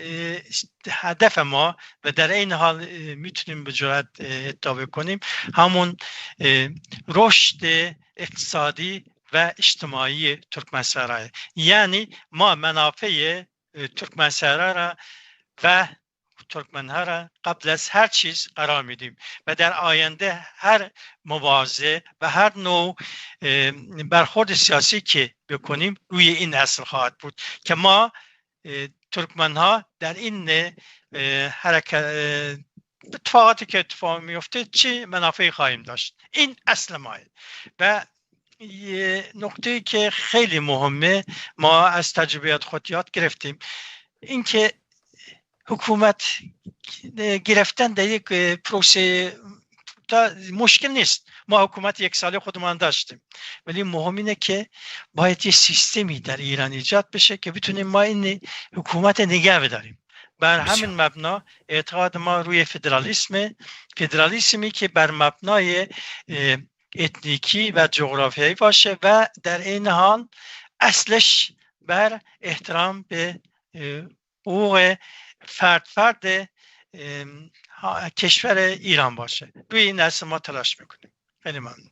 هدف ما و در این حال میتونیم به جرات ادعا کنیم همون رشد اقتصادی و اجتماعی ترکمنستان. یعنی ما منافع ترکمنستان را و ترکمن‌ها را قبل از هر چیز قرار میدیم و در آینده هر مبارزه و هر نوع برخورد سیاسی که بکنیم روی این اصل خواهد بود که ما ترکمن‌ها در این حرکت اتفاقاتی که اتفاق میفته چه منافعی خواهیم داشت. این اصل ماه. و یه نکته که خیلی مهمه ما از تجربیات خود یاد گرفتیم، اینکه حکومت گرفتن در یک پروسه مشکل نیست. ما حکومت یک ساله خودمان داشتیم، ولی مهم اینه که باید یه سیستمی در ایران ایجاد بشه که بتونیم ما این حکومت نگه بداریم. بر همین مبنا اعتقاد ما روی فدرالیسمی که بر مبنای اتنیکی و جغرافیایی باشه و در این حال اصلش بر احترام به حقوق فرد کشور ایران باشه. روی این اصل ما تلاش میکنیم. خیلی ممنون.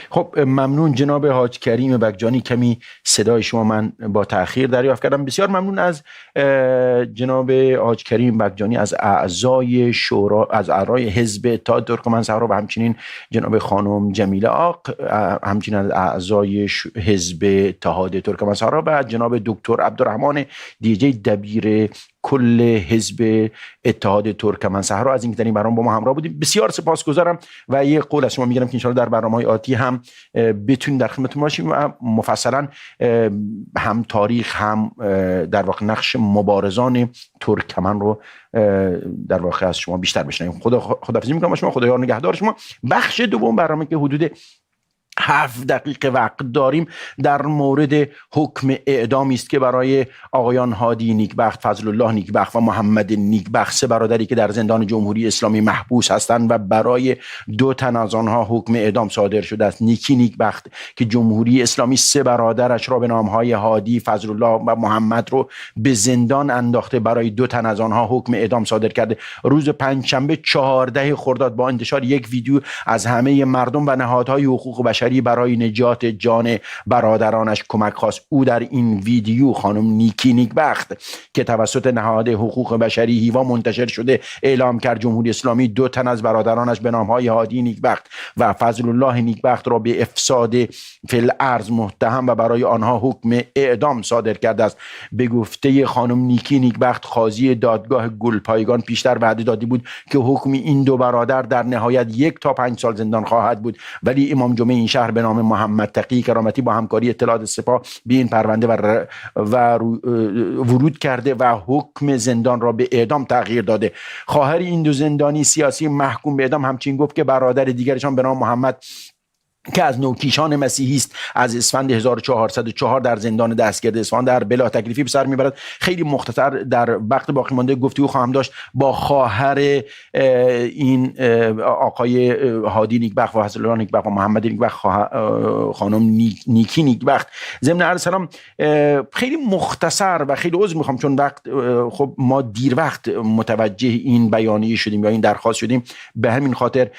خب ممنون جناب حاج کریم بکجانی. کمی صدای شما من با تأخیر دریافت کردم. بسیار ممنون از جناب حاج کریم بکجانی، از اعضای شورا، از اعضای حزب اتحاد ترکمنستان و همچنین جناب خانم جمیله آق، همچنین از اعضای حزب اتحاد ترکمنستان و جناب دکتر عبدالرحمن دیجی دبیر کل حزب اتحاد ترکمنستان از اینکه در این برنامه با ما همراه بودیم. بسیار سپاسگزارم و یه قول از شما میگیرم که ان شاءالله در برنامه‌های آتی هم بتونیم در خدمتتون باشیم و مفصلا هم تاریخ هم در واقع نقش مبارزان ترکمن رو در واقع از شما بیشتر بشنویم. خداحافظی میکنم با شما. خدایا نگهدار شما. بخش دوم برنامه که حدود 7 دقیقه وقت داریم در مورد حکم اعدامی است که برای آقایان هادی نیکبخت، فضل الله نیکبخت و محمد نیکبخت، 3 برادری که در زندان جمهوری اسلامی محبوس هستند و برای 2 تن از آنها حکم اعدام صادر شده است. نیکی نیکبخت که جمهوری اسلامی 3 برادرش را به نامهای هادی، فضل الله و محمد رو به زندان انداخته، برای 2 تن از آنها حکم اعدام صادر کرده. روز پنجشنبه 14 خرداد با انتشار یک ویدیو از همه مردم و نهادهای حقوق بشر برای نجات جان برادرانش کمک خواست. او در این ویدیو خانم نیکی نیکبخت که توسط نهاد حقوق بشری هیوا منتشر شده اعلام کرد جمهوری اسلامی 2 تن از برادرانش به نامهای هادی نیکبخت و فضل الله نیکبخت را به افساد فی الارض متهم و برای آنها حکم اعدام صادر کرده است. به گفته خانم نیکی نیکبخت قاضی دادگاه گلپایگان پیشتر وعده داده بود که حکم این 2 برادر در نهایت 1 تا 5 سال زندان خواهد بود، ولی امام جمعه این شهر به نام محمد تقی کرامتی با همکاری اطلاعات سپاه به این پرونده و ورود کرده و حکم زندان را به اعدام تغییر داده. خواهر این 2 زندانی سیاسی محکوم به اعدام همچنین گفت که برادر دیگرشان به نام محمد که از نوکیشان مسیحی است، از اسفند 1404 در زندان دستگرد اصفهان در بلا تکلیفی به سر میبرد. خیلی مختصر در وقت باقی مانده گفتگو خواهم داشت با خواهر این آقای هادی نیکبخت و حسن الله نیکبخت و محمد نیکبخت، خانم نیکی نیکبخت. ضمن عرض سلام، خیلی مختصر و خیلی عذر میخوام چون وقت خب ما دیر وقت متوجه این بیانیه شدیم یا این درخواست شدیم، به همین خاطر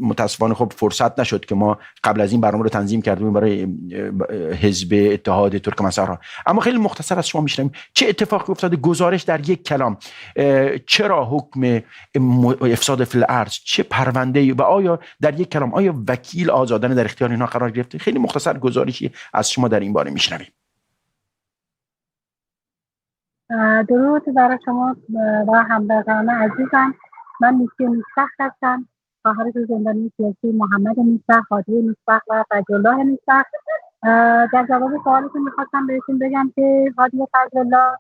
متاسفانه خب فرصت نشد که ما قبل از این برنامه رو تنظیم کردیم برای حزب اتحاد ترکمن‌صحرا. اما خیلی مختصر از شما میشنویم چه اتفاقی افتاده، گزارش در یک کلام، چرا حکم افساد فی الارض، چه پرونده و آیا در یک کلام آیا وکیل آزادانه در اختیار اینا قرار گرفته؟ خیلی مختصر گزارشی از شما در این باره میشنویم. درود برای شما و همراهان عزیزم. من نیکی نیکبخت هستم، خواهر زندانی سیاسی محمد نیکبخت، هادی نیکبخت و فضلالله نیکبخت. در جواب سوالتون میخواستم بهتون بگم که هادی و فضلالله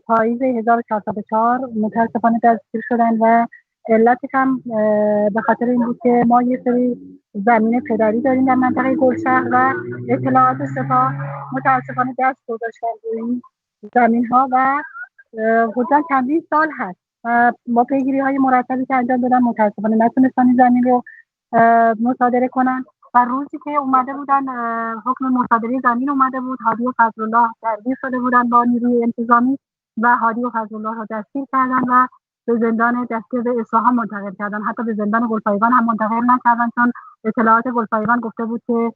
پاییز 1404 متاسفانه دستگیر شدن و علتش هم به خاطر این بود که ما یه سری زمین پدری داریم در منطقه گلشهر و اطلاعات سپاه متاسفانه دست گذاشتن روی این زمین ها و حدوداً چندین سال هست با پیگیری های مرتبی که انجام دادن متاسفانه نتونستن این زمین رو مصادره کنن و روزی که اومده بودن حکم مصادره زمین اومده بود، هادی و فضلالله درگیر شده بودن با نیروی انتظامی و هادی و فضلالله رو دستگیر کردن و به زندان دستگیر اصفهان منتقل کردن. حتی به زندان گلپایگان هم منتقل نکردن چون اطلاعات گلپایگان گفته بود که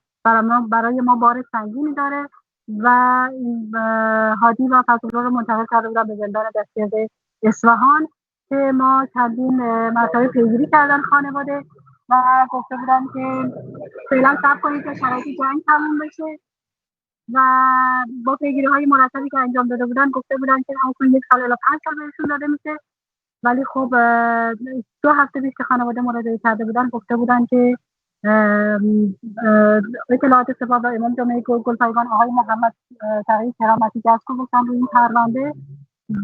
برای ما بار سنگینی داره و هادی و فضلالله رو منتقل کرده بودن به زندان دستگیر اصفهان که ما چندین مرتبه پیگیری کردن خانواده و گفته بودن که فعلا صبر کنید تا شرایط جنگ تموم بشه و با پیگیری های مرتبی که انجام داده بودن گفته بودن که حکم 1 سال الی 5 سال بهشون داده میشه. ولی خب 2 هفته پیش که خانواده مراجعه کرده بودن گفته بودن که اطلاعات سپاه و امام جمعه گلپایگان آقای محمد تقی کرامتی دست گذاشتن روی این پرونده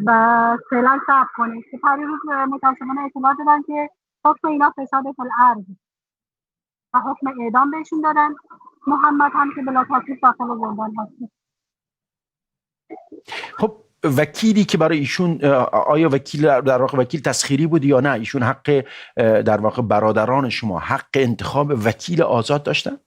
و فعلا صبر کنید که پریروز متاسفانه اطلاع دادن که حکم اینا فساد فی الارض و حکم اعدام بهشون دادن. محمد هم که بلا تکلیف داخل زندان هست. خب وکیلی که برای ایشون، آیا وکیل در واقع وکیل تسخیری بود یا نه؟ ایشون حق در واقع برادران شما حق انتخاب وکیل آزاد داشتن؟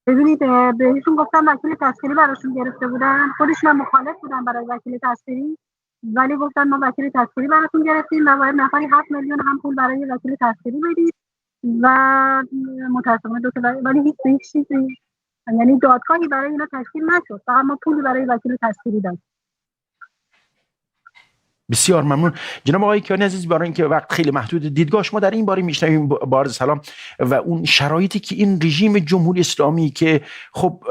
ببینید بهشون گفتم وکیل تسخیری براشون گرفته بودن، خودشون هم مخالف بودن برای وکیل تسخیری، ولی گفتن ما وکیل تسخیری براتون گرفتیم و باید نفری 7 میلیون هم پول برای وکیل تسخیری بدید و متاسفانه ولی هیچ چیزی، یعنی دادگاهی برای اینا تشکیل نشد، فقط ما پولی برای وکیل تسخیری دادیم. بسیار ممنون جناب آقای کیانی عزیز. برای اینکه وقت خیلی محدود، دیدگاه شما در این باره میشنویم با عرض سلام و اون شرایطی که این رژیم جمهوری اسلامی که خب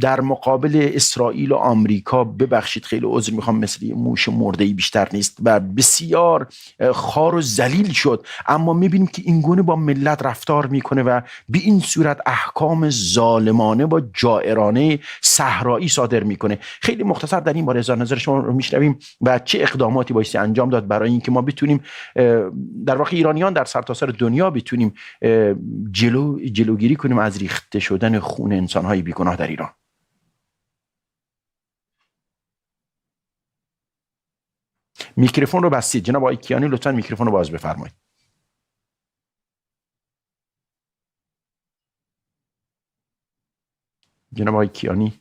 در مقابل اسرائیل و آمریکا، ببخشید خیلی عذر میخوام، مثل موش مرده‌ای بیشتر نیست و بسیار خار و ذلیل شد، اما میبینیم که این گونه با ملت رفتار میکنه و به این صورت احکام ظالمانه و جائرانه صحرایی صادر میکنه. خیلی مختصر در این باره اظهار نظر شما رو میشنویم و چه اقداماتی بایستی انجام داد برای اینکه ما بتونیم در واقع ایرانیان در سرتاسر دنیا بتونیم جلوگیری کنیم از ریخته شدن خون انسان‌های بیگناه در ایران. میکروفون رو بستید جناب آقای کیانی، لطفاً میکروفون رو باز بفرمایید. جناب آقای کیانی.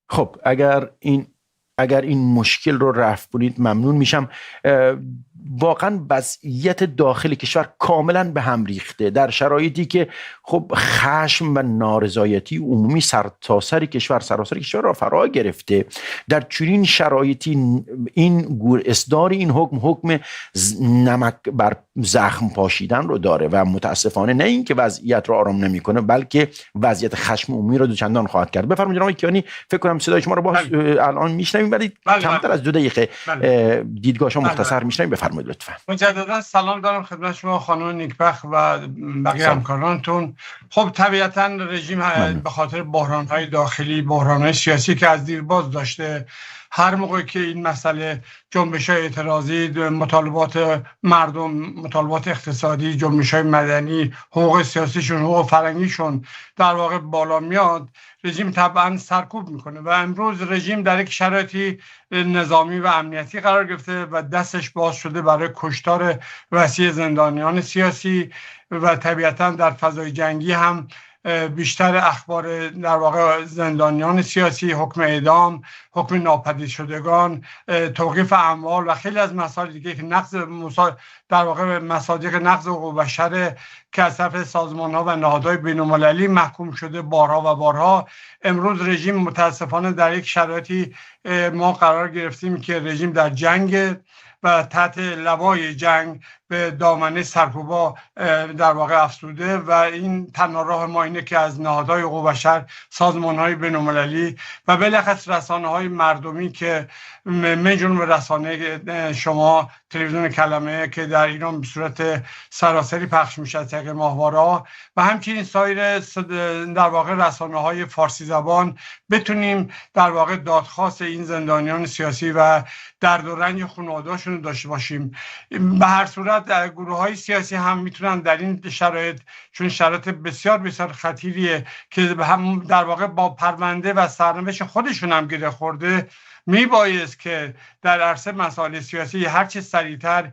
خب اگر این مشکل رو رفع کنید ممنون میشم. واقعا وضعیت داخل کشور کاملا به هم ریخته در شرایطی که خب خشم و نارضایتی عمومی سرتاسر کشور، سراسر کشور را فرا گرفته. در چنین شرایطی این اصدار این حکم نمک بر زخم پاشیدن رو داره و متاسفانه نه اینکه وضعیت رو آرام نمیکنه بلکه وضعیت خشم عمومی رو دوچندان خواهد کرد. بفرمایید جناب کیانی، فکر کنم صدای شما رو با الان میشنویم ولی کمتر از 2 دقیقه دیدگاه شما مختصر میشنویم. بفرمایید لطفا. مجددا سلام دارم خدمت شما خانم نیکبخت و بقیه همکارانتون. خب طبیعتا رژیم به خاطر بحران‌های داخلی، بحران‌های سیاسی که از دیرباز داشته، هر موقع که این مسئله جنبش‌های اعتراضی، مطالبات مردم، مطالبات اقتصادی، جنبش‌های مدنی، حقوق سیاسیشون، حقوق فرهنگیشون در واقع بالا میاد، رژیم طبعا سرکوب میکنه و امروز رژیم در یک شرایطی نظامی و امنیتی قرار گرفته و دستش باز شده برای کشتار وسیع زندانیان سیاسی و طبیعتا در فضای جنگی هم بیشتر اخبار در واقع زندانیان سیاسی، حکم اعدام، حکم ناپدید شدگان، توقیف اموال و خیلی از مسائل دیگه که نقض در واقع مصادیق نقض حقوق بشر که از طرف سازمان‌ها و نهادهای بین‌المللی محکوم شده بارها و بارها. امروز رژیم متاسفانه در یک شرایطی ما قرار گرفتیم که رژیم در جنگ و تحت لوای جنگ به دامنه سرکوبا در واقع افسوده و این تنها راه ما اینه که از نهادهای حقوق بشر، سازمان‌های بین‌المللی و بالاخص رسانه‌های مردمی که من رسانه شما، تلویزیون کلمه که در ایران به صورت سراسری پخش میشه از طریق ماهواره‌ها و همچنین سایر در واقع رسانه‌های فارسی زبان بتونیم در واقع دادخواست این زندانیان سیاسی و درد و رنج خانواده‌هاشون داشته باشیم. به هر صورت گروه‌های سیاسی هم میتونن در این شرایط، چون شرایط بسیار بسیار خطیریه که هم در واقع با پرونده و سرنوشت خودشون هم گره خورده، میبایست که در عرصه مسائل سیاسی هرچه سریعتر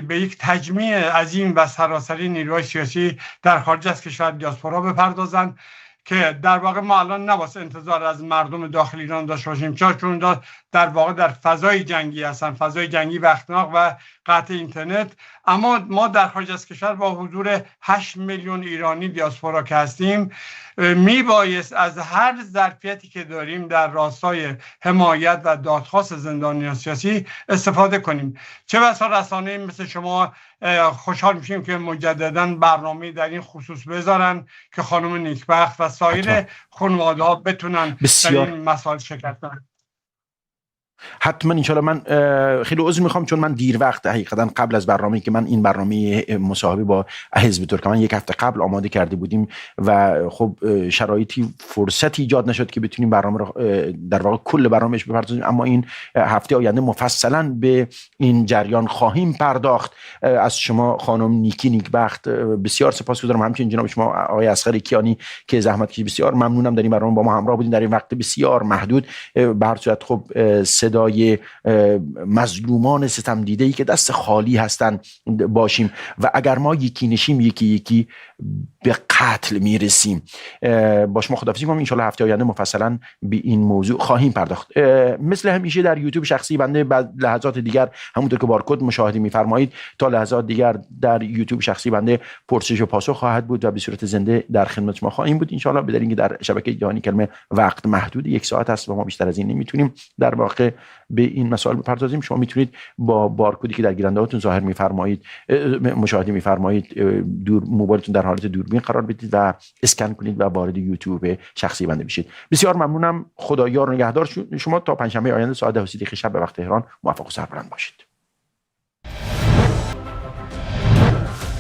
به یک تجمیع عظیم و سراسری نیروهای سیاسی در خارج از کشور، دیاسپورا بپردازند که در واقع ما الان نباید انتظار از مردم داخل ایران داشته باشیم، چون در واقع در فضای جنگی هستن، فضای جنگی و اختناق و قطع اینترنت. اما ما در خارج از کشور با حضور 8 میلیون ایرانی دیاسپورا که هستیم میبایست از هر ظرفیتی که داریم در راستای حمایت و دادخواست زندانیان سیاسی استفاده کنیم. چه بسا رسانه‌ای مثل شما خوشحال میشیم که مجددا برنامه در این خصوص بذارن که خانم نیکبخت و سایر خانواده‌ها بتونن در این مسائل شرکت کنن. حتما انشالله. من خیلی عذر میخوام چون من دیر وقت حقیقتا قبل از برنامه‌ای که من این برنامه مصاحبه با حزب ترکمن 1 هفته قبل آماده کرده بودیم و خب شرایطی فرصتی ایجاد نشد که بتونیم برنامه رو در واقع کل برنامهش بپردازیم، اما این هفته آینده مفصلا به این جریان خواهیم پرداخت. از شما خانم نیکبخت بسیار سپاسگزارم، همچنین جناب شما آقای اصغر کیانی که زحمت کشید. بسیار ممنونم در این برنامه با ما همراه بودین در این وقت بسیار محدود. به هر صورت خب صدای مظلومان ستم دیده‌ای که دست خالی هستن باشیم و اگر ما یکی نشیم یکی به قتل میرسیم. با شما خداحافظی می‌کنم. ان شاءالله هفته آینده مفصلا به این موضوع خواهیم پرداخت. مثل همیشه در یوتیوب شخصی بنده بعد لحظات دیگر همونطور که بارکد مشاهده می‌فرمایید تا لحظات دیگر در یوتیوب شخصی بنده پرسش و پاسخ خواهد بود و به صورت زنده در خدمت شما خواهیم بود ان شاءالله. بدون اینکه در شبکه جهانی کلمه وقت محدود 1 ساعت است و ما بیشتر از این نمیتونیم در واقع به این مسائل بپردازیم. شما میتونید با بارکدی که در گیرنده‌هاتون ظاهر می‌فرمایید مشاهده می‌فرمایید دور موبایلتون در حالت دوربین قرار بدید و اسکن کنید و وارد یوتیوب شخصی بنده بشید. بسیار ممنونم. خدایا نگهدار شما تا پنجشنبه آینده ساعت 10 شب به وقت تهران. موفق و سربلند باشید.